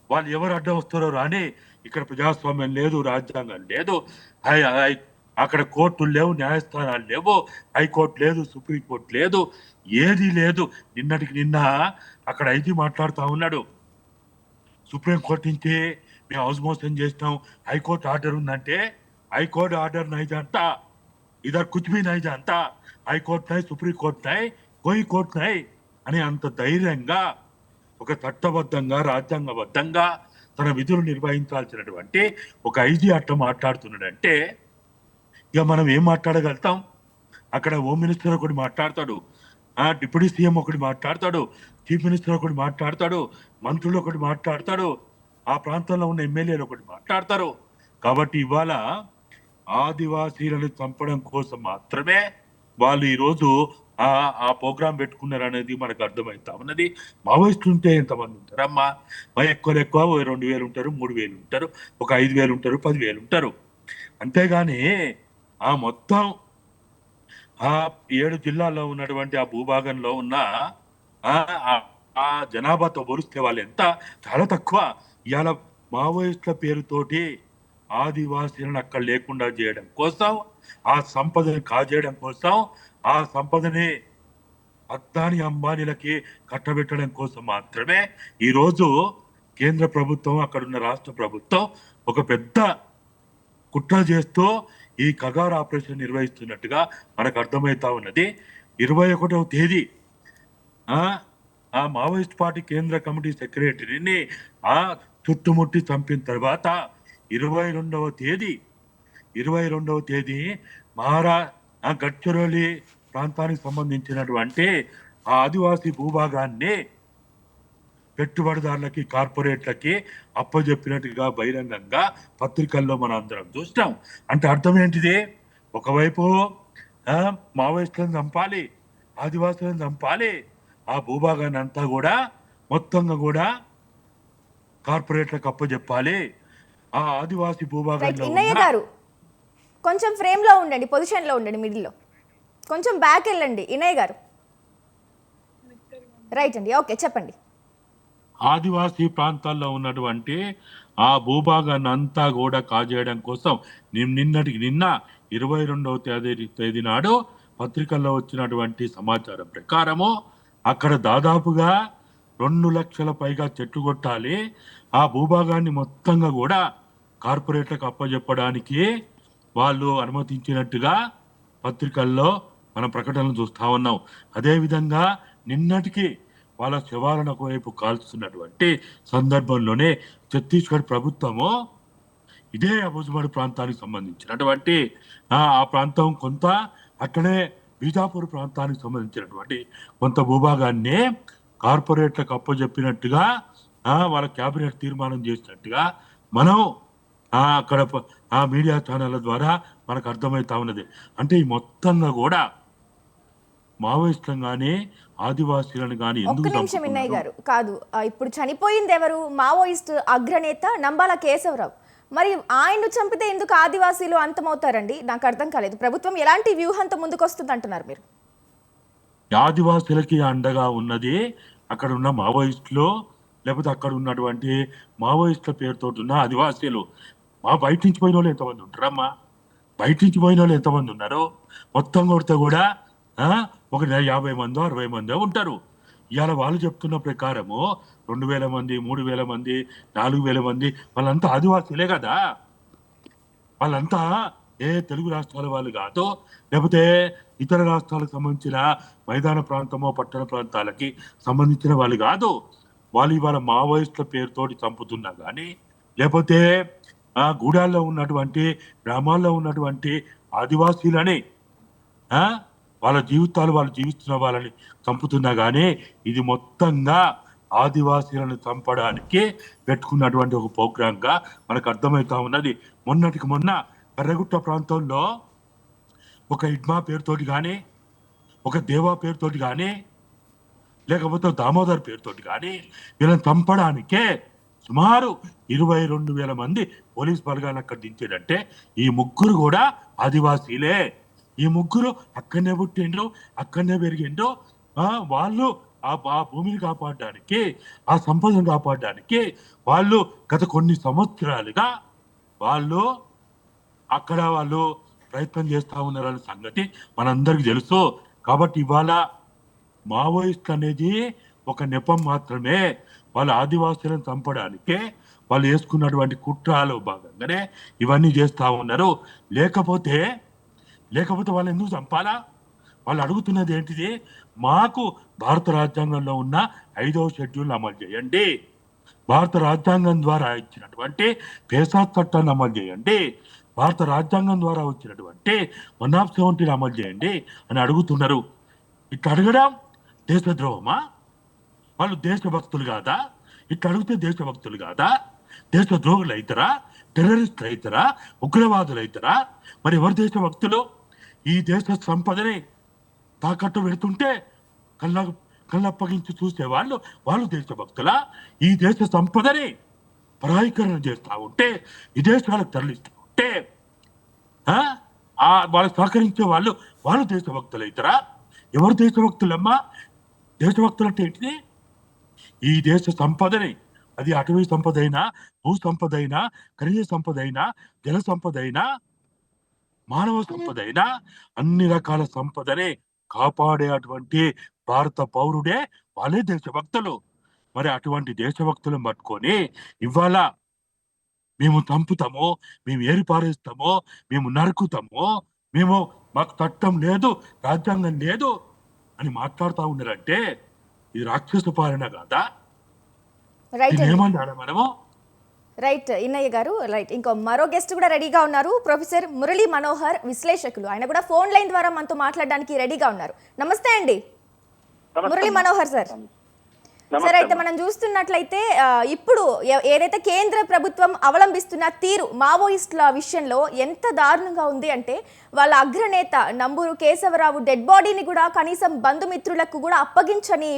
వాళ్ళు ఎవరు అడ్డం వస్తారో రాని, ఇక్కడ ప్రజాస్వామ్యం లేదు, రాజ్యాంగం లేదు, అక్కడ కోర్టులు లేవు, న్యాయస్థానాలు లేవు, హైకోర్టు లేదు, సుప్రీంకోర్టు లేదు, ఏది లేదు. నిన్నటికి నిన్న అక్కడ ఐజీ మాట్లాడుతూ ఉన్నాడు, సుప్రీంకోర్టు నుంచి మేము హౌస్ మోషన్ చేసినాం, హైకోర్టు ఆర్డర్ ఉందంటే హైకోర్టు ఆర్డర్ नहीं जानता, इधर कुछ भी नहीं जानता, హైకోర్టు नहीं, సుప్రీంకోర్టు नहीं, कोई కోర్టు नहीं అని అంత ధైర్యంగా ఒక చట్టబద్ధంగా రాజ్యాంగబద్ధంగా తన విధులు నిర్వహించాల్సినటువంటి ఒక ఐజీ అట్ట మాట్లాడుతున్నాడంటే ఇక మనం ఏం మాట్లాడగలుగుతాం? అక్కడ హోమ్ మినిస్టర్ ఒకటి మాట్లాడతాడు, డిప్యూటీ సీఎం ఒకటి మాట్లాడతాడు, చీఫ్ మినిస్టర్ ఒకటి మాట్లాడతాడు, మంత్రులు ఒకటి మాట్లాడతాడు, ఆ ప్రాంతంలో ఉన్న ఎమ్మెల్యేలు ఒకటి మాట్లాడతారు. కాబట్టి ఇవాళ ఆదివాసీలను చంపడం కోసం మాత్రమే వాళ్ళు ఈరోజు ఆ ప్రోగ్రాం పెట్టుకున్నారు అనేది మనకు అర్థమవుతా ఉన్నది. మావోయిస్టులు ఉంటే ఎంతమంది ఉంటారమ్మా? ఎక్కువ 2000 ఉంటారు, 3000 ఉంటారు, ఒక 5000 ఉంటారు, 10,000 ఉంటారు. అంతేగాని ఆ మొత్తం ఆ 7 జిల్లాల్లో ఉన్నటువంటి ఆ భూభాగంలో ఉన్న ఆ జనాభాతో పోలిస్తే వాళ్ళు ఎంత చాలా తక్కువ. ఇవాళ మావోయిస్టుల పేరుతోటి ఆదివాసీలను అక్కడ లేకుండా చేయడం కోసం, ఆ సంపదని కాజేయడం కోసం, ఆ సంపదని అద్దాని అంబానీలకి కట్టబెట్టడం కోసం మాత్రమే ఈరోజు కేంద్ర ప్రభుత్వం, అక్కడున్న రాష్ట్ర ప్రభుత్వం ఒక పెద్ద కుట్ర చేస్తూ ఈ కగార్ ఆపరేషన్ నిర్వహిస్తున్నట్టుగా మనకు అర్థమవుతా ఉన్నది. 21వ తేదీ ఆ మావోయిస్ట్ పార్టీ కేంద్ర కమిటీ సెక్రటరీని చుట్టుముట్టి చంపిన తర్వాత 22వ తేదీ గడ్చిరోలి ప్రాంతానికి సంబంధించినటువంటి ఆ ఆదివాసీ భూభాగాన్ని పెట్టుబడిదారులకి కార్పొరేట్లకి అప్పజెప్పినట్టుగా బహిరంగంగా పత్రికల్లో మనం అందరం చూస్తాం. అంటే అర్థం ఏంటిది? ఒకవైపు మావోయిస్టులను చంపాలి, ఆదివాసులను చంపాలి, ఆ భూభాగాన్ని అంతా కూడా మొత్తంగా కూడా కార్పొరేట్లకు అప్పజెప్పాలి. ఆ ఆదివాసీ భూభాగంలో ఇన్నయ్య గారు కొంచెం ఫ్రేమ్ లో ఉండండి, పొజిషన్ లో ఉండండి, మిడిల్ లో కొంచెం బ్యాక్ వెళ్ళండి ఇన్నయ్య గారు. రైట్ అండి, ఓకే చెప్పండి. ఆదివాసీ ప్రాంతాల్లో ఉన్నటువంటి ఆ భూభాగాన్ని అంతా కూడా కాజేయడం కోసం నిన్న 22వ తేదీ నాడు పత్రికల్లో వచ్చినటువంటి సమాచారం ప్రకారము అక్కడ దాదాపుగా 2 లక్షల పైగా చెట్లు కొట్టాలి, ఆ భూభాగాన్ని మొత్తంగా కూడా కార్పొరేట్లకు అప్పజెప్పడానికి వాళ్ళు అనుమతించినట్టుగా పత్రికల్లో మనం ప్రకటనలు చూస్తా ఉన్నాం. అదేవిధంగా నిన్నటికి వాళ్ళ శవాలను ఒకవైపు కాల్చుతున్నటువంటి సందర్భంలోనే ఛత్తీస్గఢ్ ప్రభుత్వము ఇదే అబుజ్మడ్ ప్రాంతానికి సంబంధించినటువంటి ఆ ప్రాంతం కొంత, అట్లనే బీజాపూర్ ప్రాంతానికి సంబంధించినటువంటి కొంత భూభాగాన్ని కార్పొరేట్లకు అప్పచెప్పినట్టుగా వాళ్ళ క్యాబినెట్ తీర్మానం చేసినట్టుగా మనం అక్కడ ఆ మీడియా ఛానళ్ళ ద్వారా మనకు అర్థమవుతా ఉన్నది. అంటే ఈ మొత్తంగా కూడా మావోయిస్టులను కానీ ఆదివాసీలను కానీ ఒక్క నిమిషం ఇన్నయ్య గారు, కాదు ఇప్పుడు చనిపోయింది ఎవరు? మావోయిస్ట్ అగ్రనేత నంబాల కేశవరావు. మరి ఆయన్ను చంపితే ఎందుకు ఆదివాసీలు అంతమవుతారండి? నాకు అర్థం కాలేదు. ప్రభుత్వం ఎలాంటి వ్యూహంతో ముందుకు వస్తుంది అంటున్నారు మీరు? ఆదివాసులకి అండగా ఉన్నది అక్కడ ఉన్న మావోయిస్టులు, లేకపోతే అక్కడ ఉన్నటువంటి మావోయిస్టుల పేరుతో ఉన్న ఆదివాసీలు. బయట నుంచి పోయిన వాళ్ళు ఎంతమంది ఉంటారమ్మా? బయట నుంచి పోయిన వాళ్ళు ఎంతమంది ఉన్నారు? మొత్తం కొడితే కూడా ఒక 50 మందో 60 మందో ఉంటారు. ఇవాళ వాళ్ళు చెప్తున్న ప్రకారము 2000 మంది, 3000 మంది, 4000 మంది వాళ్ళంతా ఆదివాసీలే కదా. వాళ్ళంతా ఏ తెలుగు రాష్ట్రాల వాళ్ళు కాదు, లేకపోతే ఇతర రాష్ట్రాలకు సంబంధించిన మైదాన ప్రాంతమో పట్టణ ప్రాంతాలకి సంబంధించిన వాళ్ళు కాదు. వాళ్ళు ఇవాళ మావోయిస్టుల పేరుతోటి చంపుతున్నా కానీ, లేకపోతే గూడాల్లో ఉన్నటువంటి గ్రామాల్లో ఉన్నటువంటి ఆదివాసీలని వాళ్ళ జీవితాలు వాళ్ళు జీవిస్తున్న వాళ్ళని చంపుతున్నా కానీ ఇది మొత్తంగా ఆదివాసీలను చంపడానికి పెట్టుకున్నటువంటి ఒక ప్రోగ్రాంగా మనకు అర్థమవుతా ఉన్నది. మొన్నటికి మొన్న కర్రగుట్ట ప్రాంతంలో ఒక ఇడ్మా పేరుతోటి కానీ, ఒక దేవా పేరుతోటి కానీ, లేకపోతే దామోదర్ పేరుతోటి కానీ వీళ్ళని చంపడానికే సుమారు 22,000 మంది పోలీస్ బలగాలను అక్కడ దించాడంటే ఈ ముగ్గురు కూడా ఆదివాసీలే. ఈ ముగ్గురు అక్కడనే పుట్టిండ్రు, అక్కడనే పెరిగిండ్రు. వాళ్ళు ఆ భూమిని కాపాడడానికి, ఆ సంపదను కాపాడడానికి వాళ్ళు గత కొన్ని సంవత్సరాలుగా వాళ్ళు అక్కడ వాళ్ళు ప్రయత్నం చేస్తా ఉన్నారనే సంగతి మనందరికి తెలుసు. కాబట్టి ఇవాళ మావోయిస్ట్ అనేది ఒక నెపం మాత్రమే. వాళ్ళ ఆదివాసులను చంపడానికే వాళ్ళు వేసుకున్నటువంటి కుట్రాలు భాగంగానే ఇవన్నీ చేస్తా ఉన్నారు. లేకపోతే వాళ్ళు ఎందుకు చంపాలా? వాళ్ళు అడుగుతున్నది ఏంటిది? మాకు భారత రాజ్యాంగంలో ఉన్న 5వ షెడ్యూల్ అమలు చేయండి, భారత రాజ్యాంగం ద్వారా ఇచ్చినటువంటి పేసా చట్టాన్ని అమలు చేయండి, భారత రాజ్యాంగం ద్వారా వచ్చినటువంటి 170 అమలు చేయండి అని అడుగుతున్నారు. ఇట్లా అడగడం దేశద్రోహమా? వాళ్ళు దేశభక్తులు కాదా? ఇట్లా అడిగితే దేశభక్తులు కాదా? దేశద్రోహులు అవుతారా? టెర్రరిస్టులు అవుతారా? ఉగ్రవాదులు అవుతారా? మరి ఎవరు దేశభక్తులు? ఈ దేశ సంపదని తాకట్టు పెడుతుంటే కళ్ళప్పగించి చూసే వాళ్ళు దేశభక్తులా? ఈ దేశ సంపదని పరాయీకరణ చేస్తా ఉంటే, విదేశాలకు తరలిస్తూ ఉంటే వాళ్ళకి సహకరించే వాళ్ళు దేశభక్తులు అవుతారా? ఎవరు దేశభక్తులమ్మా? దేశభక్తులు అంటే ఏంటిది? ఈ దేశ సంపదని, అది అటవీ సంపద అయినా, భూ సంపద అయినా, ఖనిజ సంపద అయినా, జల సంపద అయినా, మానవ సంపద అయినా, అన్ని రకాల సంపదని కాపాడేటువంటి భారత పౌరుడే వాళ్ళే దేశభక్తులు. మరి అటువంటి దేశభక్తులను పట్టుకొని ఇవాళ మేము చంపుతాము, మేము ఏరిపారేస్తాము, మేము నరుకుతాము, మాకు చట్టం లేదు, రాజ్యాంగం లేదు అని మాట్లాడుతూ ఉన్నారంటే ఇది రాక్షస పాలన కాదా? ఏమన్నాడా మనము? రైట్ ఇన్నయ్య గారు, రైట్. ఇంకో మరో గెస్ట్ కూడా రెడీగా ఉన్నారు, ప్రొఫెసర్ మురళీ మనోహర్, విశ్లేషకులు. ఆయన కూడా ఫోన్ లైన్ ద్వారా మనతో మాట్లాడడానికి రెడీగా ఉన్నారు. నమస్తే అండి. మురళీ మనోహర్ సార్. నమస్తే సార్, అయితే అమ్మా. మనం చూస్తున్నట్లయితే ఇప్పుడు ఏదైతే కేంద్ర ప్రభుత్వం అవలంబిస్తున్న తీరు మావోయిస్టుల విషయంలో ఎంత దారుణంగా ఉంది అంటే, వాళ్ళ అగ్రనేత నంబూరు కేశవరావు డెడ్ బాడీని కూడా కనీసం బంధుమిత్రులకు కూడా అప్పగించని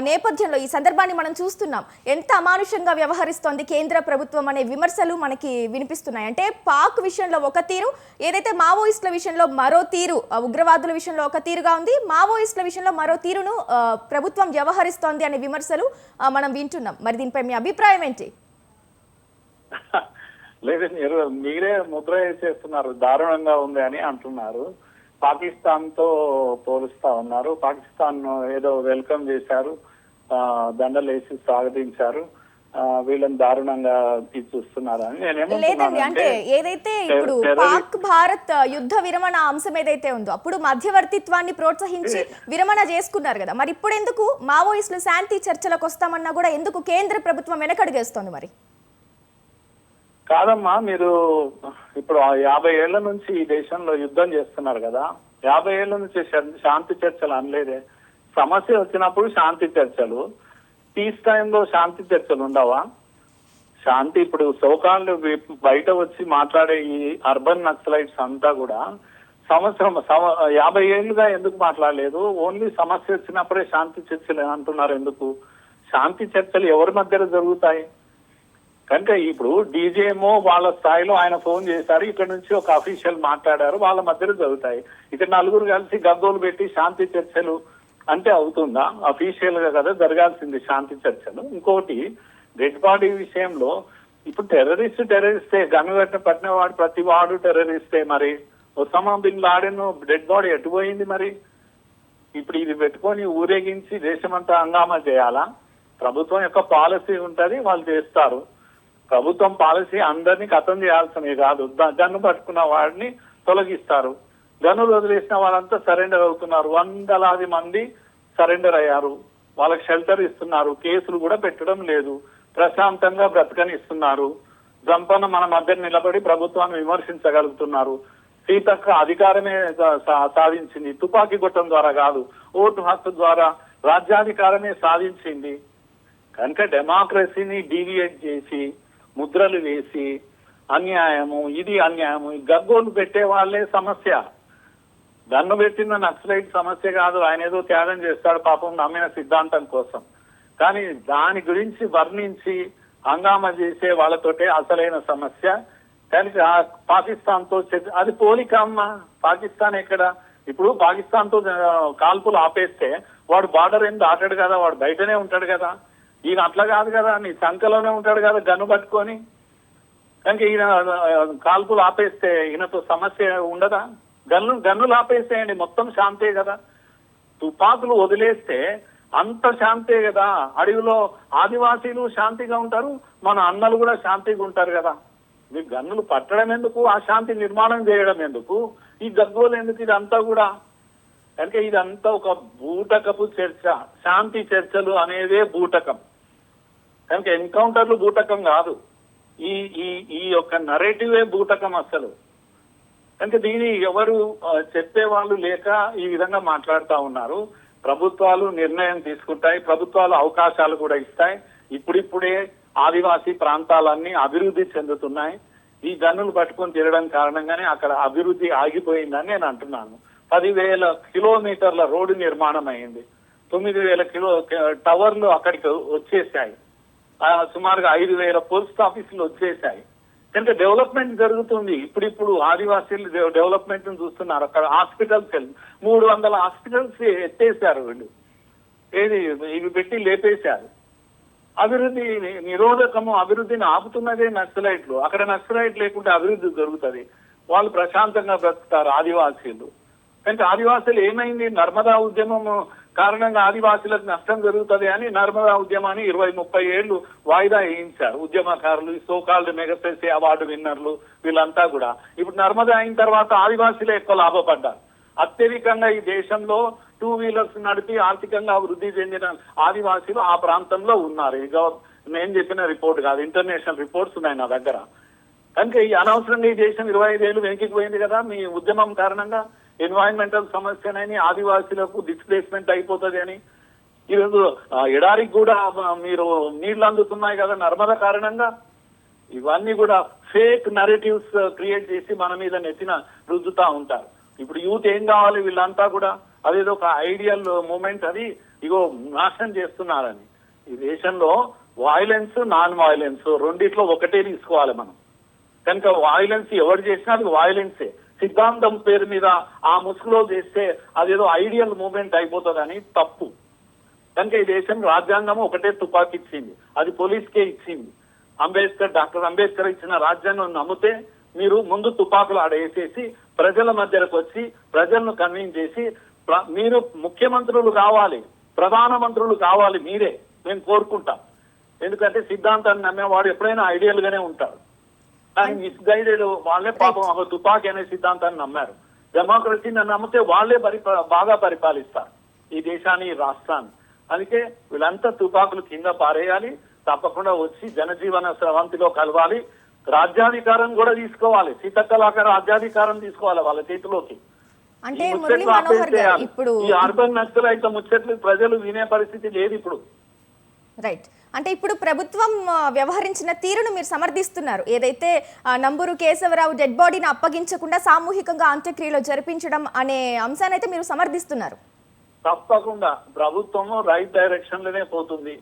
నేపథ్యంలో ఈ సందర్భాన్ని మనం చూస్తున్నాం. ఎంత అమానుషంగా వ్యవహరిస్తోంది కేంద్ర ప్రభుత్వం అనే విమర్శలు మనకి వినిపిస్తున్నాయి. అంటే పాక్ విషయంలో ఒక తీరు, ఏదైతే మావోయిస్టుల విషయంలో మరో తీరు, ఉగ్రవాదుల విషయంలో ఒక తీరుగా ఉంది, మావోయిస్టుల విషయంలో మరో తీరును ప్రభుత్వం వ్యవహరిస్తోంది అనే విమర్శలు మనం వింటున్నాం. మరి దీనిపై మీ అభిప్రాయం ఏంటి? లేదు, మీరే ముద్ర వేసేస్తున్నారు, దారుణంగా ఉంది అని అంటున్నారు. పాకిస్తాన్ తో పోలుస్తా ఉన్నారు. పాకిస్తాన్ ఏదో వెల్కమ్ చేశారు, దండలేసి స్వాగతించారు, వీళ్ళని దారుణంగా చూస్తున్నారు అని లేదండి. అంటే ఏదైతే ఇప్పుడు పాక్ భారత్ యుద్ధ విరమణ అంశం ఏదైతే ఉందో అప్పుడు మధ్యవర్తిత్వాన్ని ప్రోత్సహించి విరమణ చేసుకున్నారు కదా, మరి ఇప్పుడు ఎందుకు మావోయిస్టులు శాంతి చర్చలకు వస్తామన్నా కూడా ఎందుకు కేంద్ర ప్రభుత్వం వెనకడుగేస్తోంది? మరి కాదమ్మా, మీరు ఇప్పుడు 50 ఏళ్ల నుంచి ఈ దేశంలో యుద్ధం చేస్తున్నారు కదా, 50 ఏళ్ల నుంచి శాంతి చర్చలు అనలేదే. సమస్య వచ్చినప్పుడు శాంతి చర్చలు, పీస్ టైంలో శాంతి చర్చలు ఉండవా? శాంతి ఇప్పుడు సోకాళ్ళు బయట వచ్చి మాట్లాడే ఈ అర్బన్ నక్సలైట్స్ అంతా కూడా 50 ఏళ్లుగా ఎందుకు మాట్లాడలేదు? ఓన్లీ సమస్య వచ్చినప్పుడే శాంతి చర్చలు అంటున్నారు ఎందుకు? శాంతి చర్చలు ఎవరి మధ్యలో జరుగుతాయి? కనుక ఇప్పుడు డీజేమో వాళ్ళ స్థాయిలో ఆయన ఫోన్ చేశారు, ఇక్కడ నుంచి ఒక అఫీషియల్ మాట్లాడారు, వాళ్ళ మధ్యలో జరుగుతాయి. ఇక్కడ నలుగురు కలిసి గద్దోలు పెట్టి శాంతి చర్చలు అంటే అవుతుందా? అఫీషియల్ గా కదా జరగాల్సింది శాంతి చర్చలు. ఇంకోటి, డెడ్ బాడీ విషయంలో ఇప్పుడు టెర్రరిస్టే గన్ను పట్టిన వాడు ప్రతి వాడు టెర్రరిస్టే. మరి Osama bin Laden dead body ఎటుపోయింది? మరి ఇప్పుడు ఇది పెట్టుకొని ఊరేగించి దేశమంతా హంగామా చేయాలా? ప్రభుత్వం యొక్క పాలసీ ఉంటది, వాళ్ళు చేస్తారు. ప్రభుత్వం పాలసీ అందరినీ ఖతం చేయాల్సినవి కాదు. గన్ను పట్టుకున్న వాడిని తొలగిస్తారు, గన్నులు వదిలేసిన వాళ్ళంతా సరెండర్ అవుతున్నారు. వందలాది మంది సరెండర్ అయ్యారు, వాళ్ళకి షెల్టర్ ఇస్తున్నారు, కేసులు కూడా పెట్టడం లేదు, ప్రశాంతంగా బ్రతకనిస్తున్నారు. జంపన్న మన మధ్య నిలబడి ప్రభుత్వాన్ని విమర్శించగలుగుతున్నారు. సీతక్క అధికారమే సాధించింది, తుపాకీ గొట్టం ద్వారా కాదు, ఓటు హక్కు ద్వారా రాజ్యాధికారమే సాధించింది. కనుక డెమోక్రసీని డీవియేట్ చేసి ముద్రలు వేసి అన్యాయము, ఇది అన్యాయము, గగ్గోలు పెట్టే వాళ్ళే సమస్య. గన్ను పెట్టిన నక్సలైట్ సమస్య కాదు, ఆయన ఏదో త్యాగం చేస్తాడు పాపం నమ్మిన సిద్ధాంతం కోసం. కానీ దాని గురించి వర్ణించి హంగామా చేసే వాళ్ళతోటే అసలైన సమస్య. కనుక పాకిస్తాన్ తో అది పోలిక అమ్మా. పాకిస్తాన్ ఎక్కడ? ఇప్పుడు పాకిస్తాన్ తో కాల్పులు ఆపేస్తే వాడు బార్డర్ ఏం దాటాడు కదా, వాడు బయటనే ఉంటాడు కదా. ఈయన అట్లా కాదు కదా, నీ సంఖలోనే ఉంటాడు కదా గన్ను పట్టుకొని. కనుక ఈయన కాల్పులు ఆపేస్తే ఈయనతో సమస్య ఉండదా? గన్నులు ఆపేసేయండి, మొత్తం శాంతే కదా. తుపాకులు వదిలేస్తే అంత శాంతే కదా. అడవిలో ఆదివాసీలు శాంతిగా ఉంటారు, మన అన్నలు కూడా శాంతిగా ఉంటారు కదా. మీకు గన్నులు పట్టడం ఎందుకు? ఆ శాంతి నిర్మాణం చేయడం ఎందుకు? ఈ గగ్గోలు ఎందుకు? ఇదంతా కూడా కనుక ఇదంతా ఒక బూటకపు చర్చ. శాంతి చర్చలు అనేవే బూటకం. కనుక ఎన్కౌంటర్లు బూటకం కాదు, ఈ ఈ ఈ యొక్క నరేటివే బూటకం అసలు. కనుక దీని ఎవరు చెప్పే వాళ్ళు లేక ఈ విధంగా మాట్లాడుతూ ఉన్నారు. ప్రభుత్వాలు నిర్ణయం తీసుకుంటాయి, ప్రభుత్వాలు అవకాశాలు కూడా ఇస్తాయి. ఇప్పుడిప్పుడే ఆదివాసీ ప్రాంతాలన్నీ అభివృద్ధి చెందుతున్నాయి. ఈ గన్నులు పట్టుకొని తిరగడం కారణంగానే అక్కడ అభివృద్ధి ఆగిపోయిందని నేను అంటున్నాను. 10,000 కిలోమీటర్ల రోడ్డు నిర్మాణం అయింది, 9,000 టవర్లు అక్కడికి వచ్చేసాయి, సుమారుగా 5,000 పోస్ట్ ఆఫీసులు వచ్చేసాయి. కనుక డెవలప్మెంట్ జరుగుతుంది. ఇప్పుడు ఆదివాసీలు డెవలప్మెంట్ చూస్తున్నారు. అక్కడ హాస్పిటల్స్ 300 హాస్పిటల్స్ ఎత్తేసారు వీళ్ళు, ఏది ఇవి పెట్టి లేపేశారు. అభివృద్ధి నిరోధకము, అభివృద్ధిని ఆపుతున్నదే నక్సలైట్లు. అక్కడ నక్సలైట్ లేకుంటే అభివృద్ధి జరుగుతుంది, వాళ్ళు ప్రశాంతంగా బ్రతుకుతారు ఆదివాసీలు. కనుక ఆదివాసీలు ఏమైంది? నర్మదా ఉద్యమం కారణంగా ఆదివాసీలకు నష్టం జరుగుతుంది అని నర్మదా ఉద్యమాన్ని 20-30 ఏళ్లు వాయిదా వేయించారు ఉద్యమకారులు, సోకాల్డ్ మెగసెసే అవార్డు విన్నర్లు వీళ్ళంతా కూడా. ఇప్పుడు నర్మదా అయిన తర్వాత ఆదివాసీలే ఎక్కువ లాభపడ్డారు. అత్యధికంగా ఈ దేశంలో 2 వీలర్స్ నడిపి ఆర్థికంగా వృద్ధి చెందిన ఆదివాసీలు ఆ ప్రాంతంలో ఉన్నారు. ఇక నేను చెప్పిన రిపోర్ట్ కాదు, ఇంటర్నేషనల్ రిపోర్ట్స్ ఉన్నాయి నా దగ్గర. కనుక ఈ అనవసరంగా ఈ దేశం 25 ఏళ్ళు వెనక్కి పోయింది కదా మీ ఉద్యమం కారణంగా. ఎన్వైరన్మెంటల్ సమస్యనని, ఆదివాసీలకు డిస్ప్లేస్మెంట్ అయిపోతుంది అని ఈరోజు ఎడారికి కూడా మీరు నీళ్లు అందుతున్నాయి కదా నర్మదా కారణంగా. ఇవన్నీ కూడా ఫేక్ నరేటివ్స్ క్రియేట్ చేసి మన మీద నెత్తిన రుద్దుతా ఉంటారు. ఇప్పుడు యూత్ ఏం కావాలి, వీళ్ళంతా కూడా అదేదో ఒక ఐడియల్ మూమెంట్, అది ఇగో నాశనం చేస్తున్నారని. ఈ దేశంలో వాయిలెన్స్ నాన్ వాయిలెన్స్ రెండిట్లో ఒకటే తీసుకోవాలి మనం. కనుక వాయిలెన్స్ ఎవరు చేసినా అది వాయిలెన్సే. సిద్ధాంతం పేరు మీద ఆ ముసుగులో చేస్తే అదేదో ఐడియల్ మూమెంట్ అయిపోతుందని తప్పు. కనుక ఈ దేశం రాజ్యాంగం ఒకటే తుపాకీ ఇచ్చింది, అది పోలీస్కే ఇచ్చింది. డాక్టర్ అంబేద్కర్ ఇచ్చిన రాజ్యాంగం నమ్మితే మీరు ముందు తుపాకులు ఆడేసేసి ప్రజల మధ్యకు వచ్చి ప్రజలను కన్విన్స్ చేసి మీరు ముఖ్యమంత్రులు కావాలి, ప్రధానమంత్రులు కావాలి మీరే, మేము కోరుకుంటాం. ఎందుకంటే సిద్ధాంతాన్ని నమ్మేవాడు ఎప్పుడైనా ఐడియల్ గానే ఉంటాడు. కానీ మిస్గైడెడ్ వాళ్ళే పాపం ఒక తుపాకీ అనే సిద్ధాంతాన్ని నమ్మారు. డెమోక్రసీని నమ్మితే వాళ్ళే బాగా పరిపాలిస్తారు ఈ దేశాన్ని, ఈ రాష్ట్రాన్ని. అందుకే వీళ్ళంతా తుపాకులు కింద పారేయాలి, తప్పకుండా వచ్చి జనజీవన స్రవంతిలో కలవాలి, రాజ్యాధికారం కూడా తీసుకోవాలి. సీతక్కలాగా రాజ్యాధికారం తీసుకోవాలి వాళ్ళ చేతిలోకి. అంటే మురళీ మనోహర్ గారు ఇప్పుడు ఈ అర్బన్ నక్సలైట్ల ముచ్చట్లు ప్రజలు వినే పరిస్థితి లేదు ఇప్పుడు. రైట్, అంటే ఇప్పుడు ప్రభుత్వం వ్యవహరించిన తీరును మీరు సమర్థిస్తున్నారు. ఏదైతే నంబూరు కేశవరావు డెడ్ బాడీని అప్పగించకుండా సామూహికంగా అంత్యక్రియలు జరిపించడం అనే అంశాన్ని అయితే మీరు సమర్థిస్తున్నారు. తప్పకుండా ప్రభుత్వం రైట్ డైరెక్షన్ లోనే పోతుంది,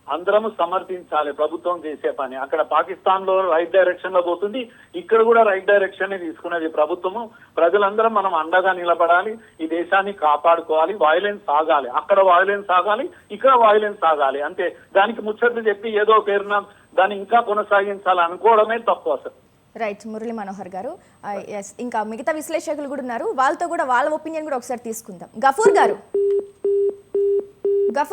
అందరము సమర్థించాలి ప్రభుత్వం చేసే పని. అక్కడ పాకిస్తాన్ లో రైట్ డైరెక్షన్ లో పోతుంది, ఇక్కడ కూడా రైట్ డైరెక్షన్ తీసుకున్నది ప్రభుత్వము. ప్రజలందరం మనం అండగా నిలబడాలి, ఈ దేశాన్ని కాపాడుకోవాలి. వాయిలెన్స్ ఆగాలి, అక్కడ వాయిలెన్స్ ఆగాలి, ఇక్కడ వాయిలెన్స్ ఆగాలి. అంతే. దానికి ముచ్చట్లు చెప్పి ఏదో పేరున దాన్ని ఇంకా కొనసాగించాలి అనుకోవడమే తప్పు అసలు. రైట్ మురళీ మనోహర్ గారు, ఎస్, ఇంకా మిగతా విశ్లేషకులు కూడా ఉన్నారు, వాళ్ళతో కూడా వాళ్ళ ఒపీనియన్ కూడా ఒకసారి తీసుకుందాం. గఫూర్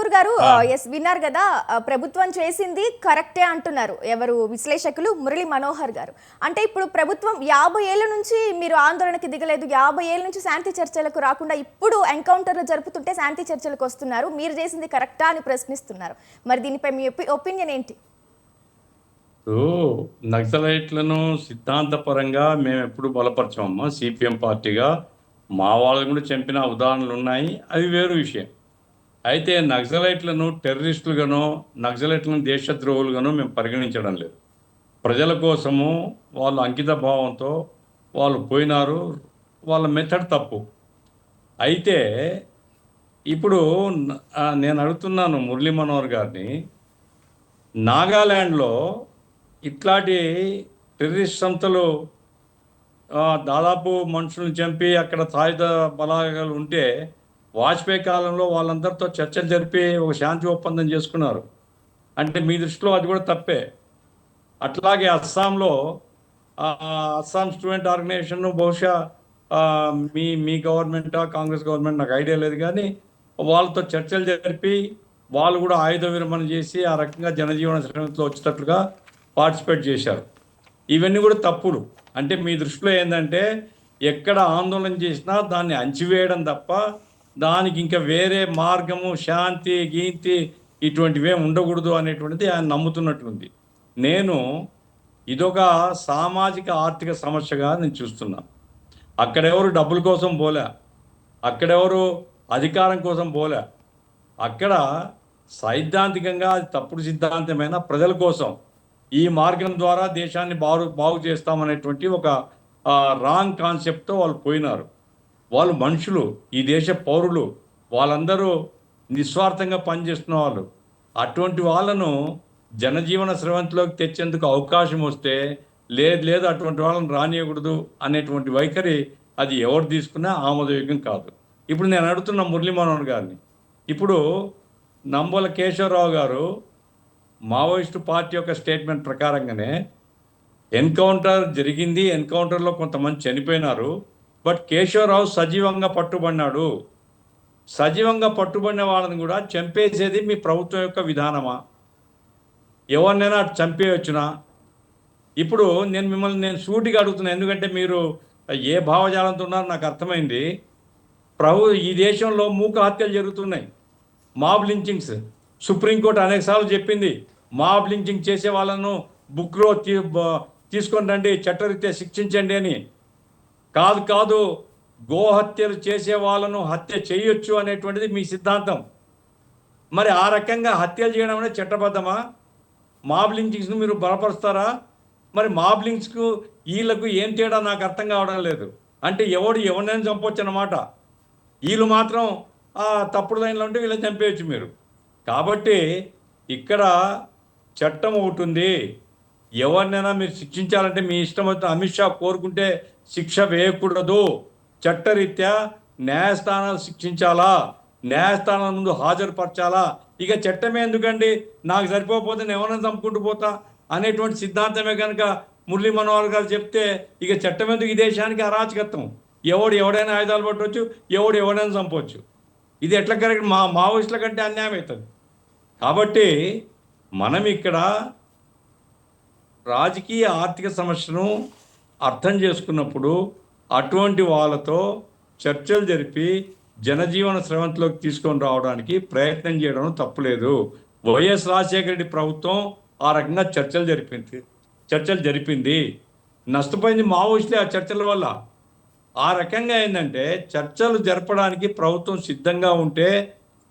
గారు, ఎస్, విన్నారు కదా, ప్రభుత్వం చేసింది కరెక్టే అంటున్నారు ఎవరు విశ్లేషకులు, మురళీ మనోహర్ గారు. అంటే ఇప్పుడు ప్రభుత్వం 50 ఏళ్ల నుంచి మీరు ఆందోళనకి దిగలేదు, 50 ఏళ్ల నుంచి శాంతి చర్చలకు రాకుండా ఇప్పుడు ఎన్కౌంటర్లు జరుపుతుంటే శాంతి చర్చలకు వస్తున్నారు, మీరు చేసింది కరెక్టా అని ప్రశ్నిస్తున్నారు. మరి దీనిపై మీ ఒపీనియన్ ఏంటి? నక్సలైట్లను సిద్ధాంతపరంగా మేము ఎప్పుడు బలపరచామమ్మా. సిపిఎం పార్టీగా మా వాళ్ళని కూడా చంపిన ఉదాహరణలు ఉన్నాయి, అవి వేరు విషయం. అయితే నక్సలైట్లను టెర్రరిస్టులుగానో నక్సలైట్లను దేశద్రోహులుగానో మేము పరిగణించడం లేదు. ప్రజల కోసము వాళ్ళు అంకిత భావంతో వాళ్ళు పోయినారు, వాళ్ళ మెథడ్ తప్పు. అయితే ఇప్పుడు నేను అడుగుతున్నాను మురళీ మనోహర్ గారిని, నాగాల్యాండ్లో ఇట్లాంటి టెర్రరిస్ట్ సంస్థలు దాదాపు మనుషులను చంపి అక్కడ సాయుధ బలాలు ఉంటే వాజ్పేయి కాలంలో వాళ్ళందరితో చర్చలు జరిపి ఒక శాంతి ఒప్పందం చేసుకున్నారు. అంటే మీ దృష్టిలో అది కూడా తప్పే. అట్లాగే అస్సాంలో అస్సాం స్టూడెంట్ ఆర్గనైజేషన్ బహుశా మీ గవర్నమెంటా కాంగ్రెస్ గవర్నమెంట్ నాకు ఐడియా లేదు, కానీ వాళ్ళతో చర్చలు జరిపి వాళ్ళు కూడా ఆయుధ విరమణ చేసి ఆ రకంగా జనజీవన శ్రేణిలో వచ్చేటట్లుగా పార్టిసిపేట్ చేశారు. ఇవన్నీ కూడా తప్పులు. అంటే మీ దృష్టిలో ఏంటంటే ఎక్కడ ఆందోళన చేసినా దాన్ని అణచివేయడం తప్ప దానికి ఇంకా వేరే మార్గము, శాంతి గీంతి ఇటువంటివే ఉండకూడదు అనేటువంటిది ఆయన నమ్ముతున్నట్లుంది. నేను ఇదొక సామాజిక ఆర్థిక సమస్యగా నేను చూస్తున్నాను. అక్కడెవరు డబ్బుల కోసం పోలే, అక్కడెవరు అధికారం కోసం పోలే, అక్కడ సైద్ధాంతికంగా అది తప్పుడు సిద్ధాంతమైన ప్రజల కోసం ఈ మార్గం ద్వారా దేశాన్ని బాగు చేస్తామనేటువంటి ఒక రాంగ్ కాన్సెప్ట్తో వాళ్ళు పోయినారు. వాళ్ళు మనుషులు, ఈ దేశ పౌరులు, వాళ్ళందరూ నిస్వార్థంగా పనిచేస్తున్న వాళ్ళు. అటువంటి వాళ్ళను జనజీవన స్రవంతిలోకి తెచ్చేందుకు అవకాశం వస్తే లేదు అటువంటి వాళ్ళని రానియకూడదు అనేటువంటి వైఖరి అది ఎవరు తీసుకున్నా ఆమోదయోగ్యం కాదు. ఇప్పుడు నేను అడుగుతున్న మురళీ మనోహర్ గారిని, ఇప్పుడు నంబోల కేశవరావు గారు మావోయిస్టు పార్టీ యొక్క స్టేట్మెంట్ ప్రకారంగానే ఎన్కౌంటర్ జరిగింది, ఎన్కౌంటర్లో కొంతమంది చనిపోయినారు, బట్ కేశవరావు సజీవంగా పట్టుబడినాడు. సజీవంగా పట్టుబడిన వాళ్ళని కూడా చంపేసేది మీ ప్రభుత్వం యొక్క విధానమా? ఎవరినైనా అటు చంపేయచ్చునా? ఇప్పుడు నేను సూటిగా అడుగుతున్నాను, ఎందుకంటే మీరు ఏ భావజాలంతో ఉన్నారో నాకు అర్థమైంది. ఈ దేశంలో మూక హత్యలు జరుగుతున్నాయి, మాబ్ లించింగ్స్. సుప్రీంకోర్టు అనేకసార్లు చెప్పింది మాబ్ లించింగ్ చేసే వాళ్ళను బుక్లో తీసుకొని రండి, చట్టరీత్యా శిక్షించండి అని. కాదు గోహత్యలు చేసే వాళ్ళను హత్య చేయొచ్చు అనేటువంటిది మీ సిద్ధాంతం. మరి ఆ రకంగా హత్యలు చేయడం అనేది చట్టబద్ధమా? మాబ్ లించింగ్స్ను మీరు బలపరుస్తారా? మరి మాబ్ లింక్స్కు వీళ్ళకు ఏం తేడా నాకు అర్థం కావడం లేదు. అంటే ఎవరినైనా చంపొచ్చు అన్నమాట. వీళ్ళు మాత్రం తప్పుడు లైన్లో ఉంటే వీళ్ళని చంపేయచ్చు మీరు. కాబట్టి ఇక్కడ చట్టం ఒకటి ఉంది. ఎవరినైనా మీరు శిక్షించాలంటే మీ ఇష్టం వచ్చిన అమిత్ షా కోరుకుంటే శిక్ష వేయకూడదు. చట్టరీత్యా న్యాయస్థానాలు శిక్షించాలా, న్యాయస్థానం ముందు హాజరుపరచాలా. ఇక చట్టమే ఎందుకండి, నాకు సరిపోతే నేను ఎవరైనా చంపుకుంటూ పోతా అనేటువంటి సిద్ధాంతమే కనుక మురళీ మనోహర్ గారు చెప్తే ఇక చట్టం ఎందుకు? ఈ దేశానికి అరాచకత్వం. ఎవడైనా ఆయుధాలు పట్టవచ్చు, ఎవడైనా చంపవచ్చు. ఇది ఎట్లా కరెక్ట్? మావోయిస్టుల కంటే అన్యాయం అవుతుంది. కాబట్టి మనం ఇక్కడ రాజకీయ ఆర్థిక సమస్యను అర్థం చేసుకున్నప్పుడు అటువంటి వాళ్ళతో చర్చలు జరిపి జనజీవన స్రవంతిలోకి తీసుకొని రావడానికి ప్రయత్నం చేయడం తప్పులేదు. వైఎస్ రాజశేఖర రెడ్డి ప్రభుత్వం ఆ రకంగా చర్చలు జరిపింది. నష్టపోయింది మావోయిస్టులే ఆ చర్చల వల్ల. ఆ రకంగా ఏంటంటే చర్చలు జరపడానికి ప్రభుత్వం సిద్ధంగా ఉంటే,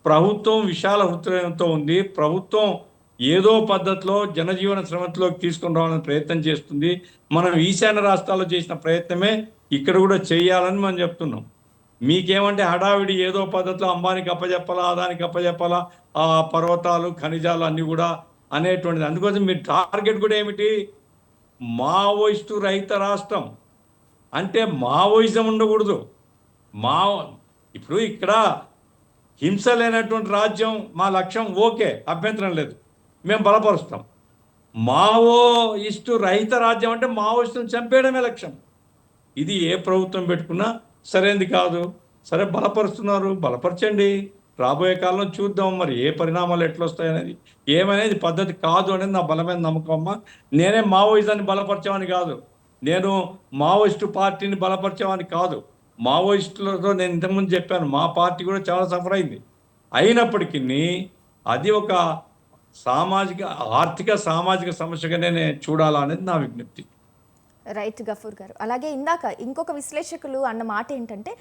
ప్రభుత్వం విశాల హృదయంతో ఉంది, ప్రభుత్వం ఏదో పద్ధతిలో జనజీవన స్రవంతిలోకి తీసుకొని రావాలని ప్రయత్నం చేస్తుంది. మనం ఈశాన్య రాష్ట్రాల్లో చేసిన ప్రయత్నమే ఇక్కడ కూడా చేయాలని మనం చెప్తున్నాం. మీకేమంటే హడావిడి ఏదో పద్ధతిలో అంబానికి అప్పచెప్పాలా, అదానికి అప్పచెప్పాలా, ఆ పర్వతాలు ఖనిజాలు అన్నీ కూడా అనేటువంటిది. అందుకోసం మీ టార్గెట్ కూడా ఏమిటి? మావోయిస్టు రహిత రాష్ట్రం. అంటే మావోయిజం ఉండకూడదు. ఇప్పుడు ఇక్కడ హింస లేనటువంటి రాజ్యం మా లక్ష్యం. ఓకే, అభ్యంతరం లేదు, మేము బలపరుస్తాం. మావోయిస్టు రహిత రాజ్యం అంటే మావోయిస్టును చంపేయడమే లక్ష్యం. ఇది ఏ ప్రభుత్వం పెట్టుకున్నా సరైనది కాదు. సరే, బలపరుస్తున్నారు, బలపరచండి. రాబోయే కాలంలో చూద్దాం మరి ఏ పరిణామాలు ఎట్లా వస్తాయనేది. ఏమనేది పద్ధతి కాదు అనేది నా బలమైన నమ్మకం అమ్మ. నేనే మావోయిజాన్ని బలపరిచేవాని కాదు, నేను మావోయిస్టు పార్టీని బలపరిచేవాని కాదు. మావోయిస్టులతో నేను ఇంతకుముందు చెప్పాను, మా పార్టీ కూడా చాలా సఫర్ అయింది. అయినప్పటికీ అది ఒక ఆర్థిక సామాజిక సమస్యగానే నేను చూడాలా అనేది నా విజ్ఞప్తి. రైట్ గఫూర్ గారు. అలాగే ఇందాక ఇంకొక విశ్లేషకులు అన్న మాట ఏంటంటే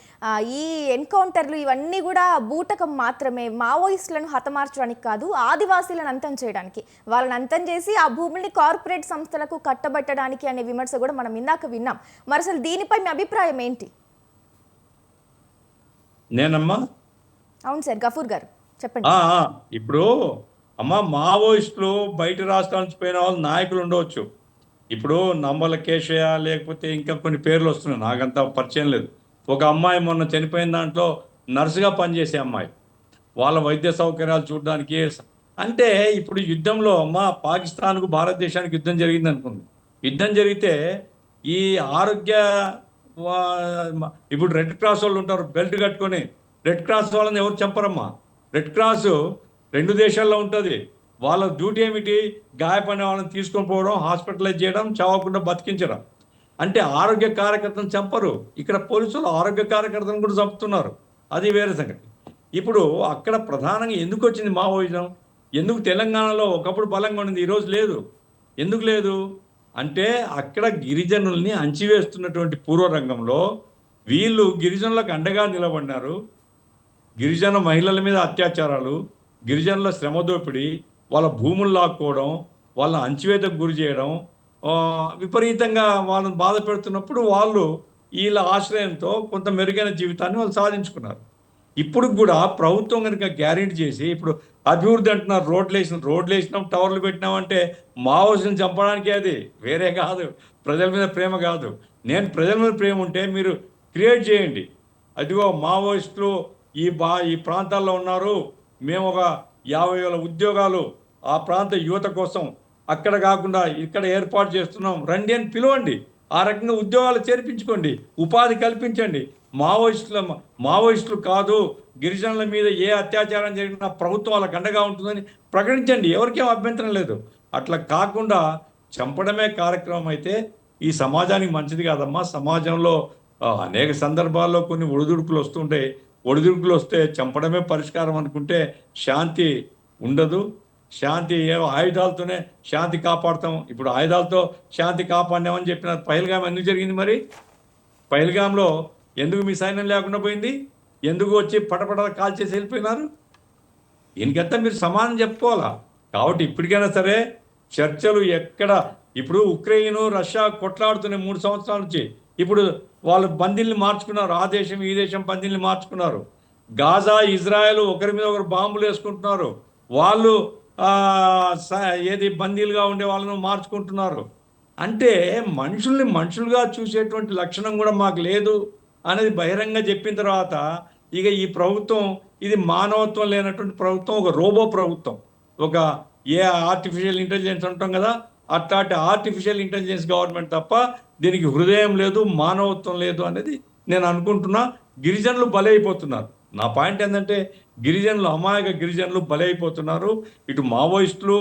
ఈ ఎన్కౌంటర్లు ఇవన్నీ కూడా బూటకం మాత్రమే, మావోయిస్టులను హతమార్చడానికి కాదు, ఆదివాసీలను అంతం చేయడానికి, వాళ్ళని అంతం చేసి ఆ భూముల్ని కార్పొరేట్ సంస్థలకు కట్టబెట్టడానికి అనే విమర్శ కూడా మనం ఇందాక విన్నాం. మరి అసలు దీనిపై మీ అభిప్రాయం ఏంటి? నేనమ్మా అవును సార్, గఫూర్ గారు చెప్పండి. ఇప్పుడు మావోయిస్టులు బయట రాష్ట్రాల నుంచి పోయిన వాళ్ళు నాయకులు ఉండవచ్చు. ఇప్పుడు నంబల కేశయ్య లేకపోతే ఇంకా కొన్ని పేర్లు వస్తున్నాయి, నాకంతా పరిచయం లేదు. ఒక అమ్మాయి మొన్న చనిపోయిన దాంట్లో నర్సుగా పనిచేసే అమ్మాయి, వాళ్ళ వైద్య సౌకర్యాలు చూడడానికి. అంటే ఇప్పుడు యుద్ధంలో పాకిస్తాన్కు భారతదేశానికి యుద్ధం జరిగింది అనుకుంది. యుద్ధం జరిగితే ఈ ఆరోగ్య ఇప్పుడు రెడ్ క్రాస్ వాళ్ళు ఉంటారు బెల్ట్ కట్టుకొని, రెడ్ క్రాస్ వాళ్ళని ఎవరు చంపరమ్మా. రెడ్ క్రాస్ 2 దేశాల్లో ఉంటుంది. వాళ్ళ డ్యూటీ ఏమిటి? గాయపడిన వాళ్ళని తీసుకొని పోవడం, హాస్పిటలైజ్ చేయడం, చావకుండా బతికించడం. అంటే ఆరోగ్య కార్యకర్తను చంపరు. ఇక్కడ పోలీసులు ఆరోగ్య కార్యకర్తను కూడా చంపుతున్నారు, అది వేరే సంగతి. ఇప్పుడు అక్కడ ప్రధానంగా ఎందుకు వచ్చింది మావోయిజం? ఎందుకు తెలంగాణలో ఒకప్పుడు బలంగా ఉండింది, ఈరోజు లేదు? ఎందుకు లేదు అంటే అక్కడ గిరిజనుల్ని అణచివేస్తున్నటువంటి పూర్వరంగంలో వీళ్ళు గిరిజనులకు అండగా నిలబడినారు. గిరిజన మహిళల మీద అత్యాచారాలు, గిరిజనుల శ్రమ దోపిడీ, వాళ్ళ భూములు లాక్కోవడం, వాళ్ళని అణచివేతకు గురి చేయడం, విపరీతంగా వాళ్ళని బాధ పెడుతున్నప్పుడు వాళ్ళు వీళ్ళ ఆశ్రయంతో కొంత మెరుగైన జీవితాన్ని వాళ్ళు సాధించుకున్నారు. ఇప్పుడు కూడా ప్రభుత్వం కనుక గ్యారెంటీ చేసి, ఇప్పుడు అభివృద్ధి అంటున్నారు, రోడ్లు వేసినాం, టవర్లు పెట్టినామంటే మావోయిస్టులను చంపడానికి, అది వేరే కాదు, ప్రజల మీద ప్రేమ కాదు. నేను ప్రజల మీద ప్రేమ ఉంటే మీరు క్రియేట్ చేయండి. అదిగో మావోయిస్టులు ఈ ప్రాంతాల్లో ఉన్నారు, మేము ఒక 50,000 ఉద్యోగాలు ఆ ప్రాంత యువత కోసం అక్కడ కాకుండా ఇక్కడ ఏర్పాటు చేస్తున్నాం, రండి అని పిలవండి. ఆ రకంగా ఉద్యోగాలు చేర్పించుకోండి, ఉపాధి కల్పించండి. మావోయిస్టులు కాదు, గిరిజనుల మీద ఏ అత్యాచారం జరిగినా ప్రభుత్వం వాళ్ళకి అండగా ఉంటుందని ప్రకటించండి, ఎవరికేం అభ్యంతరం లేదు. అట్లా కాకుండా చంపడమే కార్యక్రమం అయితే ఈ సమాజానికి మంచిది కాదమ్మా. సమాజంలో అనేక సందర్భాల్లో కొన్ని ఒడిదుడుకులు వస్తుంటాయి. ఒడిదుడుకులు వస్తే చంపడమే పరిష్కారం అనుకుంటే శాంతి ఉండదు. శాంతి ఆయుధాలతోనే శాంతి కాపాడుతాం. ఇప్పుడు ఆయుధాలతో శాంతి కాపాడినామని చెప్పిన పహల్గామ్ ఎందుకు జరిగింది? మరి పహల్గామ్లో ఎందుకు మీ సైన్యం లేకుండా పోయింది? ఎందుకు వచ్చి పటపట కాల్చేసి వెళ్ళిపోయినారు? దీనికంతా మీరు సమానం చెప్పుకోవాలా. కాబట్టి ఇప్పటికైనా సరే చర్చలు ఎక్కడ, ఇప్పుడు ఉక్రెయిన్ రష్యా కొట్లాడుతున్నాయి 3 సంవత్సరాల నుంచి. ఇప్పుడు వాళ్ళు బందీల్ని మార్చుకున్నారు, ఆ దేశం ఈ దేశం బందీల్ని మార్చుకున్నారు. గాజా ఇజ్రాయెల్ ఒకరి మీద ఒకరు బాంబులు వేసుకుంటున్నారు. వాళ్ళు ఏది బందీలుగా ఉండే వాళ్ళను మార్చుకుంటున్నారు. అంటే మనుషుల్ని మనుషులుగా చూసేటువంటి లక్షణం కూడా మాకు లేదు అనేది బహిరంగ చెప్పిన తర్వాత ఇక ఈ ప్రభుత్వం ఇది మానవత్వం లేనటువంటి ప్రభుత్వం, ఒక రోబో ప్రభుత్వం, ఒక ఆర్టిఫిషియల్ ఇంటెలిజెన్స్ అంటాం కదా, అట్లాంటి ఆర్టిఫిషియల్ ఇంటెలిజెన్స్ గవర్నమెంట్ తప్ప దీనికి హృదయం లేదు, మానవత్వం లేదు అనేది నేను అనుకుంటున్నా. గిరిజనులు బలైపోతున్నారు. నా పాయింట్ ఏంటంటే గిరిజనులు, అమాయక గిరిజనులు బలైపోతున్నారు. ఇటు మావోయిస్టులు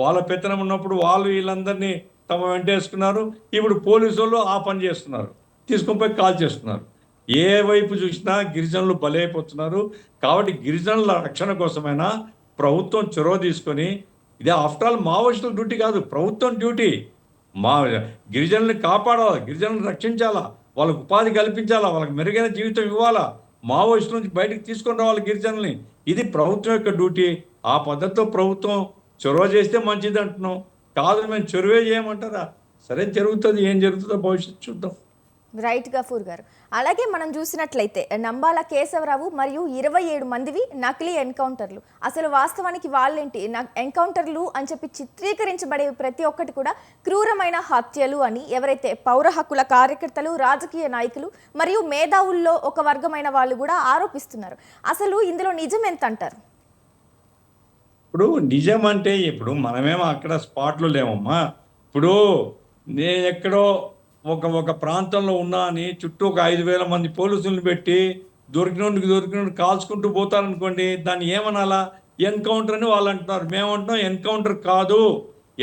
వాళ్ళ పెత్తనం ఉన్నప్పుడు వాళ్ళు వీళ్ళందరినీ తమ వెంటేసుకున్నారు. ఇప్పుడు పోలీసు వాళ్ళు ఆ పని చేస్తున్నారు, తీసుకొని పోయి కాల్ చేస్తున్నారు. ఏ వైపు చూసినా గిరిజనులు బలైపోతున్నారు. కాబట్టి గిరిజనుల రక్షణ కోసమైనా ప్రభుత్వం చొరవ తీసుకొని, ఇదే ఆఫ్టర్ ఆల్ మావోయిస్టుల డ్యూటీ కాదు, ప్రభుత్వం డ్యూటీ. మా గిరిజనుల్ని కాపాడాలా, గిరిజనులను రక్షించాలా, వాళ్ళకు ఉపాధి కల్పించాలా, వాళ్ళకి మెరుగైన జీవితం ఇవ్వాలా, మావోయిస్టుల నుంచి బయటకు తీసుకొని రావాలి గిరిజనుల్ని. ఇది ప్రభుత్వం యొక్క డ్యూటీ. ఆ పద్ధతిలో ప్రభుత్వం చొరవ చేస్తే మంచిది అంటున్నాం. కాదు మేము చొరవే చేయమంటారా? సరే జరుగుతుంది, ఏం జరుగుతుందో భవిష్యత్తు చూద్దాం. రైట్ గఫూర్ గారు. అలాగే మనం చూసినట్లయితే నంబాల కేశవరావు మరియు 27 మందివి నకిలీ ఎన్కౌంటర్లు. అసలు వాస్తవానికి వాళ్ళేంటి ఎన్కౌంటర్లు అని చెప్పి చిత్రీకరించబడే ప్రతి ఒక్కటి కూడా క్రూరమైన హత్యలు అని ఎవరైతే పౌర హక్కుల కార్యకర్తలు, రాజకీయ నాయకులు మరియు మేధావుల్లో ఒక వర్గమైన వాళ్ళు కూడా ఆరోపిస్తున్నారు. అసలు ఇందులో నిజం ఎంత అంటారు? ఇప్పుడు నిజం అంటే ఇప్పుడు మనమేమో అక్కడ స్పాట్లో లేమమ్మా. ఇప్పుడు నేను ఎక్కడో ఒక ప్రాంతంలో ఉన్నా అని చుట్టూ ఒక 5,000 మంది పోలీసులను పెట్టి దొరికినోడికి కాల్చుకుంటూ పోతారనుకోండి, దాన్ని ఏమనాలా? ఎన్కౌంటర్ అని వాళ్ళు అంటున్నారు. మేమంటున్నాం ఎన్కౌంటర్ కాదు.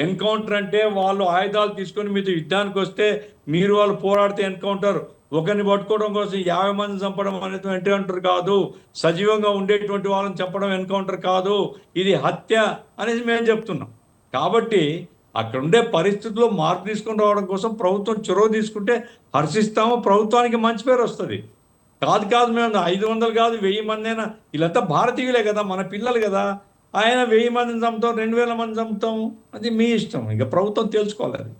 ఎన్కౌంటర్ అంటే వాళ్ళు ఆయుధాలు తీసుకొని మీతో యుద్ధానికి వస్తే మీరు వాళ్ళు పోరాడితే ఎన్కౌంటర్. ఒకరిని పట్టుకోవడం కోసం 50 మంది చంపడం అనేది ఎన్కౌంటర్ కాదు. సజీవంగా ఉండేటువంటి వాళ్ళని చంపడం ఎన్కౌంటర్ కాదు. ఇది హత్య అనేది మేము చెప్తున్నాం. కాబట్టి అక్కడ ఉండే పరిస్థితుల్లో మార్పు తీసుకొని రావడం కోసం ప్రభుత్వం చొరవ తీసుకుంటే హర్షిస్తాము. ప్రభుత్వానికి మంచి పేరు వస్తుంది. కాదు మేము 500 కాదు 1000 మంది అయినా, వీళ్ళంతా భారతీయులే కదా, మన పిల్లలు కదా. ఆయన 1000 మందిని చంపుతాం, 2000 మంది చంపుతాం, అది మీ ఇష్టం. ఇంకా ప్రభుత్వం తెలుసుకోవాలి అది.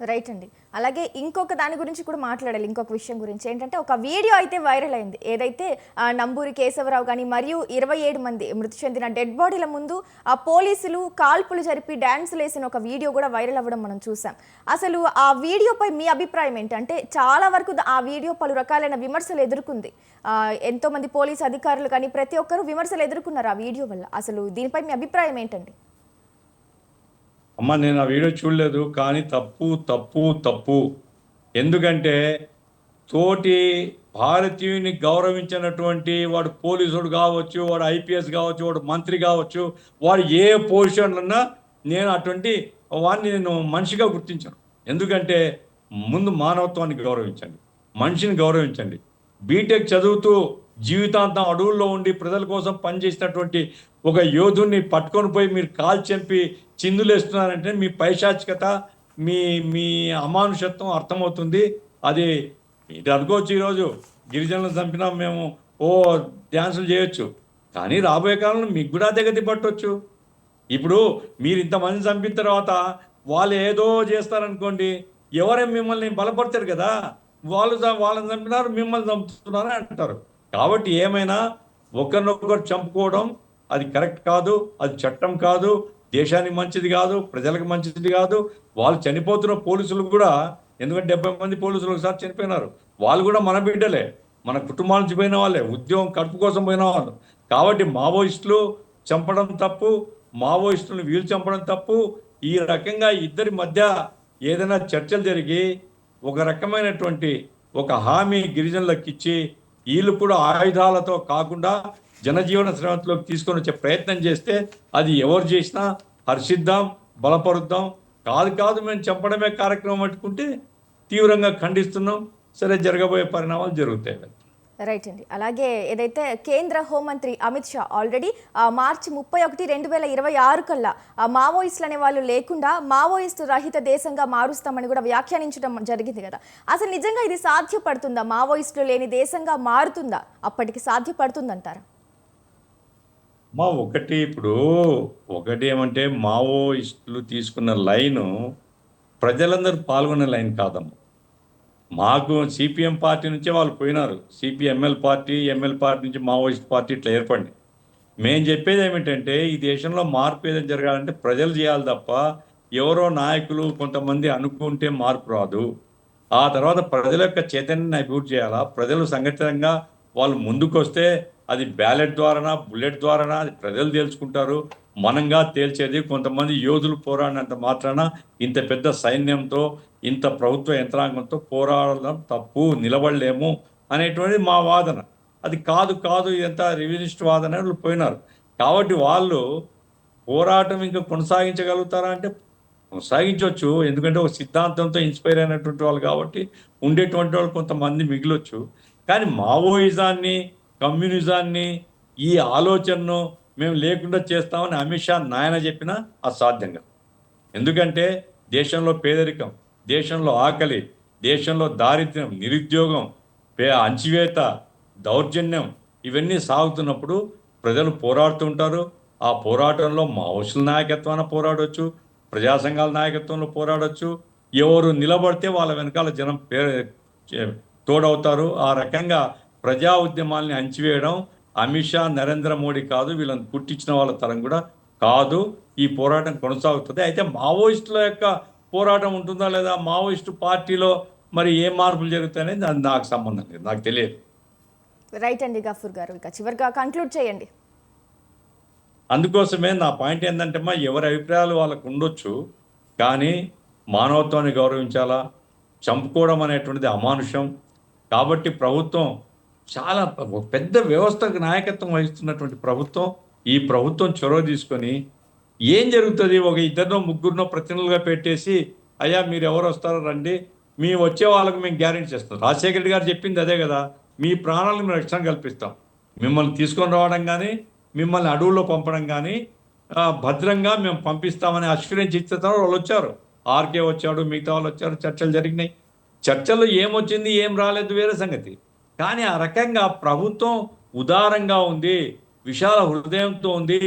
రైట్ అండి. అలాగే ఇంకొక దాని గురించి కూడా మాట్లాడాలి. ఇంకొక విషయం గురించి ఏంటంటే, ఒక వీడియో అయితే వైరల్ అయింది. ఏదైతే నంబూరి కేశవరావు కానీ మరియు 27 మంది మృతి చెందిన డెడ్ బాడీల ముందు ఆ పోలీసులు కాల్పులు జరిపి డ్యాన్సులు వేసిన ఒక వీడియో కూడా వైరల్ అవ్వడం మనం చూసాం. అసలు ఆ వీడియోపై మీ అభిప్రాయం ఏంటంటే, చాలా వరకు ఆ వీడియో పలు రకాలైన విమర్శలు ఎదుర్కొంది. ఎంతోమంది పోలీసు అధికారులు కానీ ప్రతి ఒక్కరూ విమర్శలు ఎదుర్కొన్నారు ఆ వీడియో వల్ల. అసలు దీనిపై మీ అభిప్రాయం ఏంటండి? అమ్మ నేను ఆ వీడియో చూడలేదు, కానీ తప్పు. ఎందుకంటే తోటి భారతీయుని గౌరవించినటువంటి వాడు పోలీసుడు కావచ్చు, వాడు ఐపీఎస్ కావచ్చు, వాడు మంత్రి కావచ్చు, వాడు ఏ పొజిషన్లో ఉన్నా నేను అటువంటి వాడిని నేను మనిషిగా గుర్తించను. ఎందుకంటే ముందు మానవత్వాన్ని గౌరవించండి, మనిషిని గౌరవించండి. బీటెక్ చదువుతూ జీవితాంతం అడవుల్లో ఉండి ప్రజల కోసం పనిచేసినటువంటి ఒక యోధుని పట్టుకొని పోయి మీరు కాల్ చంపి చిందులేస్తున్నారంటే మీ పైశాచికత, మీ అమానుషత్వం అర్థమవుతుంది. అది ఇది అనుకోవచ్చు, ఈరోజు గిరిజనులను చంపినా మేము డ్యాన్సులు చేయొచ్చు, కానీ రాబోయే కాలంలో మీకు కూడా తెగతి పట్టవచ్చు. ఇప్పుడు మీరు ఇంతమంది చంపిన తర్వాత వాళ్ళు ఏదో చేస్తారనుకోండి, ఎవరైనా మిమ్మల్ని బలపడతారు కదా, వాళ్ళని చంపినారు మిమ్మల్ని చంపుతున్నారు అంటారు. కాబట్టి ఏమైనా ఒకరినొకరు చంపుకోవడం అది కరెక్ట్ కాదు, అది చట్టం కాదు, దేశానికి మంచిది కాదు, ప్రజలకు మంచిది కాదు. వాళ్ళు చనిపోతున్న పోలీసులు కూడా, ఎందుకంటే 70 మంది పోలీసులు ఒకసారి చనిపోయినారు, వాళ్ళు కూడా మన బిడ్డలే, మన కుటుంబాల నుంచి పోయిన వాళ్ళే, ఉద్యోగం కడుపు కోసం పోయిన వాళ్ళు. కాబట్టి మావోయిస్టులు చంపడం తప్పు, మావోయిస్టులను వీళ్ళు చంపడం తప్పు. ఈ రకంగా ఇద్దరి మధ్య ఏదైనా చర్చలు జరిగి ఒక రకమైనటువంటి ఒక హామీ గిరిజనులకు ఇచ్చి వీళ్ళు కూడా ఆయుధాలతో కాకుండా జనజీవన శ్రమంలోకి తీసుకొని వచ్చే ప్రయత్నం చేస్తే అది ఎవరు చేసినా హర్షిద్దాం, బలపరుద్దాం. కాదు మేము చంపడమే కార్యక్రమం పట్టుకుంటే తీవ్రంగా ఖండిస్తున్నాం. సరే జరగబోయే పరిణామాలు జరుగుతాయి. రైట్ అండి. అలాగే ఏదైతే కేంద్ర హోంమంత్రి అమిత్ షా ఆల్రెడీ మార్చి 31, 2026 కల్లా మావోయిస్టులు అనే వాళ్ళు లేకుండా మావోయిస్టు రహిత దేశంగా మారుస్తామని కూడా వ్యాఖ్యానించడం జరిగింది కదా. అసలు నిజంగా ఇది సాధ్యపడుతుందా? మావోయిస్టులు లేని దేశంగా మారుతుందా? అప్పటికి సాధ్యపడుతుందంటారా? ఒకటి ఇప్పుడు ఒకటి ఏమంటే మావోయిస్టులు తీసుకున్న లైను ప్రజలందరూ పాల్గొన్న లైన్ కాదమ్మా. మాకు సిపిఎం పార్టీ నుంచే వాళ్ళు పోయినారు. సిపిఎంఎల్ పార్టీ, ఎంఎల్ పార్టీ నుంచి మావోయిస్ట్ పార్టీ ఇట్లా ఏర్పడింది. మేము చెప్పేది ఏమిటంటే ఈ దేశంలో మార్పు ఏదైనా జరగాలంటే ప్రజలు చేయాలి తప్ప ఎవరో నాయకులు కొంతమంది అనుకుంటే మార్పు రాదు. ఆ తర్వాత ప్రజల యొక్క చైతన్యాన్ని అభివృద్ధి చేయాలా. ప్రజలు సంఘటితంగా వాళ్ళు ముందుకొస్తే అది బ్యాలెట్ ద్వారానా బుల్లెట్ ద్వారానా అది ప్రజలు తేల్చుకుంటారు. మనంగా తేల్చేది కొంతమంది యోధులు పోరాడినంత మాత్రాన ఇంత పెద్ద సైన్యంతో ఇంత ప్రభుత్వ యంత్రాంగంతో పోరాడడం తప్పు, నిలబడలేము అనేటువంటిది మా వాదన. అది కాదు కాదు ఇదంతా రివినిస్ట్ వాదన వాళ్ళు పోయినారు. కాబట్టి వాళ్ళు పోరాటం ఇంకా కొనసాగించగలుగుతారా అంటే కొనసాగించవచ్చు. ఎందుకంటే ఒక సిద్ధాంతంతో ఇన్స్పైర్ అయినటువంటి వాళ్ళు కాబట్టి ఉండేటువంటి వాళ్ళు కొంతమంది మిగిలొచ్చు. కానీ మావోయిజాన్ని, కమ్యూనిజాన్ని, ఈ ఆలోచనను మేము లేకుండా చేస్తామని అమిత్ షా నాయన చెప్పినా అసాధ్యంగా. ఎందుకంటే దేశంలో పేదరికం, దేశంలో ఆకలి, దేశంలో దారిద్ర్యం, నిరుద్యోగం, అణచివేత, దౌర్జన్యం ఇవన్నీ సాగుతున్నప్పుడు ప్రజలు పోరాడుతుంటారు. ఆ పోరాటంలో మావోయిస్టుల నాయకత్వాన పోరాడవచ్చు, ప్రజా సంఘాల నాయకత్వంలో పోరాడవచ్చు. ఎవరు నిలబడితే వాళ్ళ వెనకాల జనం తోడవుతారు. ఆ రకంగా ప్రజా ఉద్యమాల్ని అణచివేయడం అమిత్ షా, నరేంద్ర మోడీ కాదు, వీళ్ళని పుట్టించిన వాళ్ళ తరం కూడా కాదు. ఈ పోరాటం కొనసాగుతుంది. అయితే మావోయిస్టుల యొక్క పోరాటం ఉంటుందా లేదా, మావోయిస్టు పార్టీలో మరి ఏ మార్పులు జరుగుతాయనేది అది నాకు సంబంధం లేదు, నాకు తెలియదు. రైట్ అండి గఫూర్ గారు, ఇక చివరిగా కంక్లూడ్ చేయండి. అందుకోసమే నా పాయింట్ ఏంటంటే ఎవరి అభిప్రాయాలు వాళ్ళకు ఉండొచ్చు, కానీ మానవత్వాన్ని గౌరవించాలా. చంపుకోవడం అనేటువంటిది అమానుషం. కాబట్టి ప్రభుత్వం చాలా పెద్ద వ్యవస్థకు నాయకత్వం వహిస్తున్నటువంటి ప్రభుత్వం, ఈ ప్రభుత్వం చొరవ తీసుకొని ఏం జరుగుతుంది, ఒక ఇద్దరినో ముగ్గురినో ప్రతినిధులుగా పెట్టేసి అయ్యా మీరు ఎవరు వస్తారో రండి, మేము వచ్చే వాళ్ళకు మేము గ్యారెంటీ చేస్తాం. రాజశేఖర రెడ్డి గారు చెప్పింది అదే కదా, మీ ప్రాణాలకు మేము రక్షణ కల్పిస్తాం, మిమ్మల్ని తీసుకొని రావడం కానీ మిమ్మల్ని అడవుల్లో పంపడం కానీ భద్రంగా మేము పంపిస్తామని అష్యూరెన్స్ ఇచ్చే తర్వాత వాళ్ళు వచ్చారు. ఆర్కే వచ్చాడు, మిగతా వాళ్ళు వచ్చారు, చర్చలు జరిగినాయి. చర్చల్లో ఏమొచ్చింది ఏం రాలేదు వేరే సంగతి. కానీ ఆ రకంగా ప్రభుత్వం ఉదారంగా ఉంది, విశాల హృదయంతో ఉంది.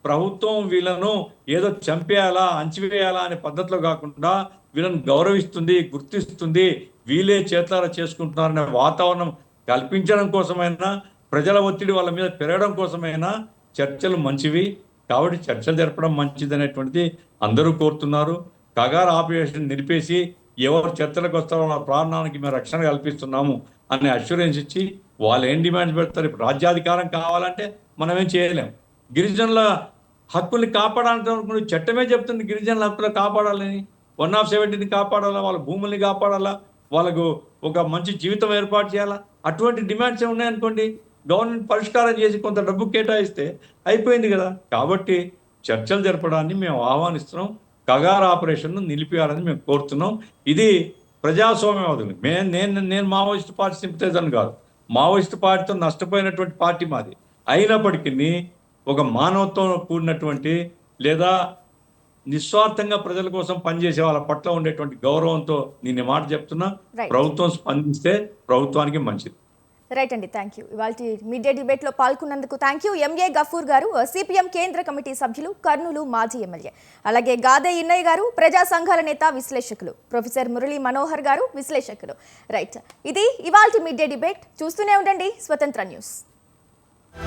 ప్రభుత్వం వీళ్ళను ఏదో చంపేయాలా, అంచివేయాలా అనే పద్ధతిలో కాకుండా వీళ్ళని గౌరవిస్తుంది, గుర్తిస్తుంది. వీళ్ళే చేతులారా చేసుకుంటున్నారనే వాతావరణం కల్పించడం కోసమైనా, ప్రజల ఒత్తిడి వాళ్ళ మీద పెరగడం కోసమైనా చర్చలు మంచివి. కాబట్టి చర్చలు జరపడం మంచిది అనేటువంటిది అందరూ కోరుతున్నారు. కగారు ఆపరేషన్ నిలిపేసి ఎవరు చర్చలకు వస్తారో వాళ్ళ ప్రాణానికి మేము రక్షణ కల్పిస్తున్నాము అనే అష్యూరెన్స్ ఇచ్చి వాళ్ళు ఏం డిమాండ్స్ పెడతారు. ఇప్పుడు రాజ్యాధికారం కావాలంటే మనమేం చేయలేం. గిరిజనుల హక్కుల్ని కాపాడాలంటే చట్టమే చెప్తుంది గిరిజనుల హక్కులు కాపాడాలని. 170ని కాపాడాలా, వాళ్ళ భూముల్ని కాపాడాలా, వాళ్ళకు ఒక మంచి జీవితం ఏర్పాటు చేయాలా. అటువంటి డిమాండ్స్ ఉన్నాయనుకోండి, గవర్నమెంట్ పరిష్కారం చేసి కొంత డబ్బు కేటాయిస్తే అయిపోయింది కదా. కాబట్టి చర్చలు జరపడాన్ని మేము ఆహ్వానిస్తున్నాం. కగారు ఆపరేషన్ను నిలిపేయాలని మేము కోరుతున్నాం. ఇది ప్రజాస్వామ్యవాదులు. నేను మావోయిస్ట్ పార్టీ సింపథైజర్ కాదు. మావోయిస్ట్ పార్టీతో నష్టపోయినటువంటి పార్టీ మాది. అయినప్పటికీ ఒక మానవత్వం కూడినటువంటి లేదా నిస్వార్థంగా ప్రజల కోసం పనిచేసే వాళ్ళ పట్ల ఉండేటువంటి గౌరవంతో నేను మాట చెప్తున్నా. ప్రభుత్వం స్పందిస్తే ప్రభుత్వానికి మంచిది. రైట్ అండి, థ్యాంక్ యూ. ఇవాళ మిడ్ డే డిబేట్లో పాల్గొన్నందుకు థ్యాంక్ యూ. ఎంఏ గఫూర్ గారు, సిపిఎం కేంద్ర కమిటీ సభ్యులు, కర్నూలు మాజీ ఎమ్మెల్యే. అలాగే గాదే ఇన్నయ్య గారు, ప్రజా సంఘాల నేత, విశ్లేషకులు. ప్రొఫెసర్ మురళీ మనోహర్ గారు, విశ్లేషకులు. రైట్, ఇది ఇవాళ మిడ్ డే డిబేట్. చూస్తూనే ఉండండి స్వతంత్ర న్యూస్.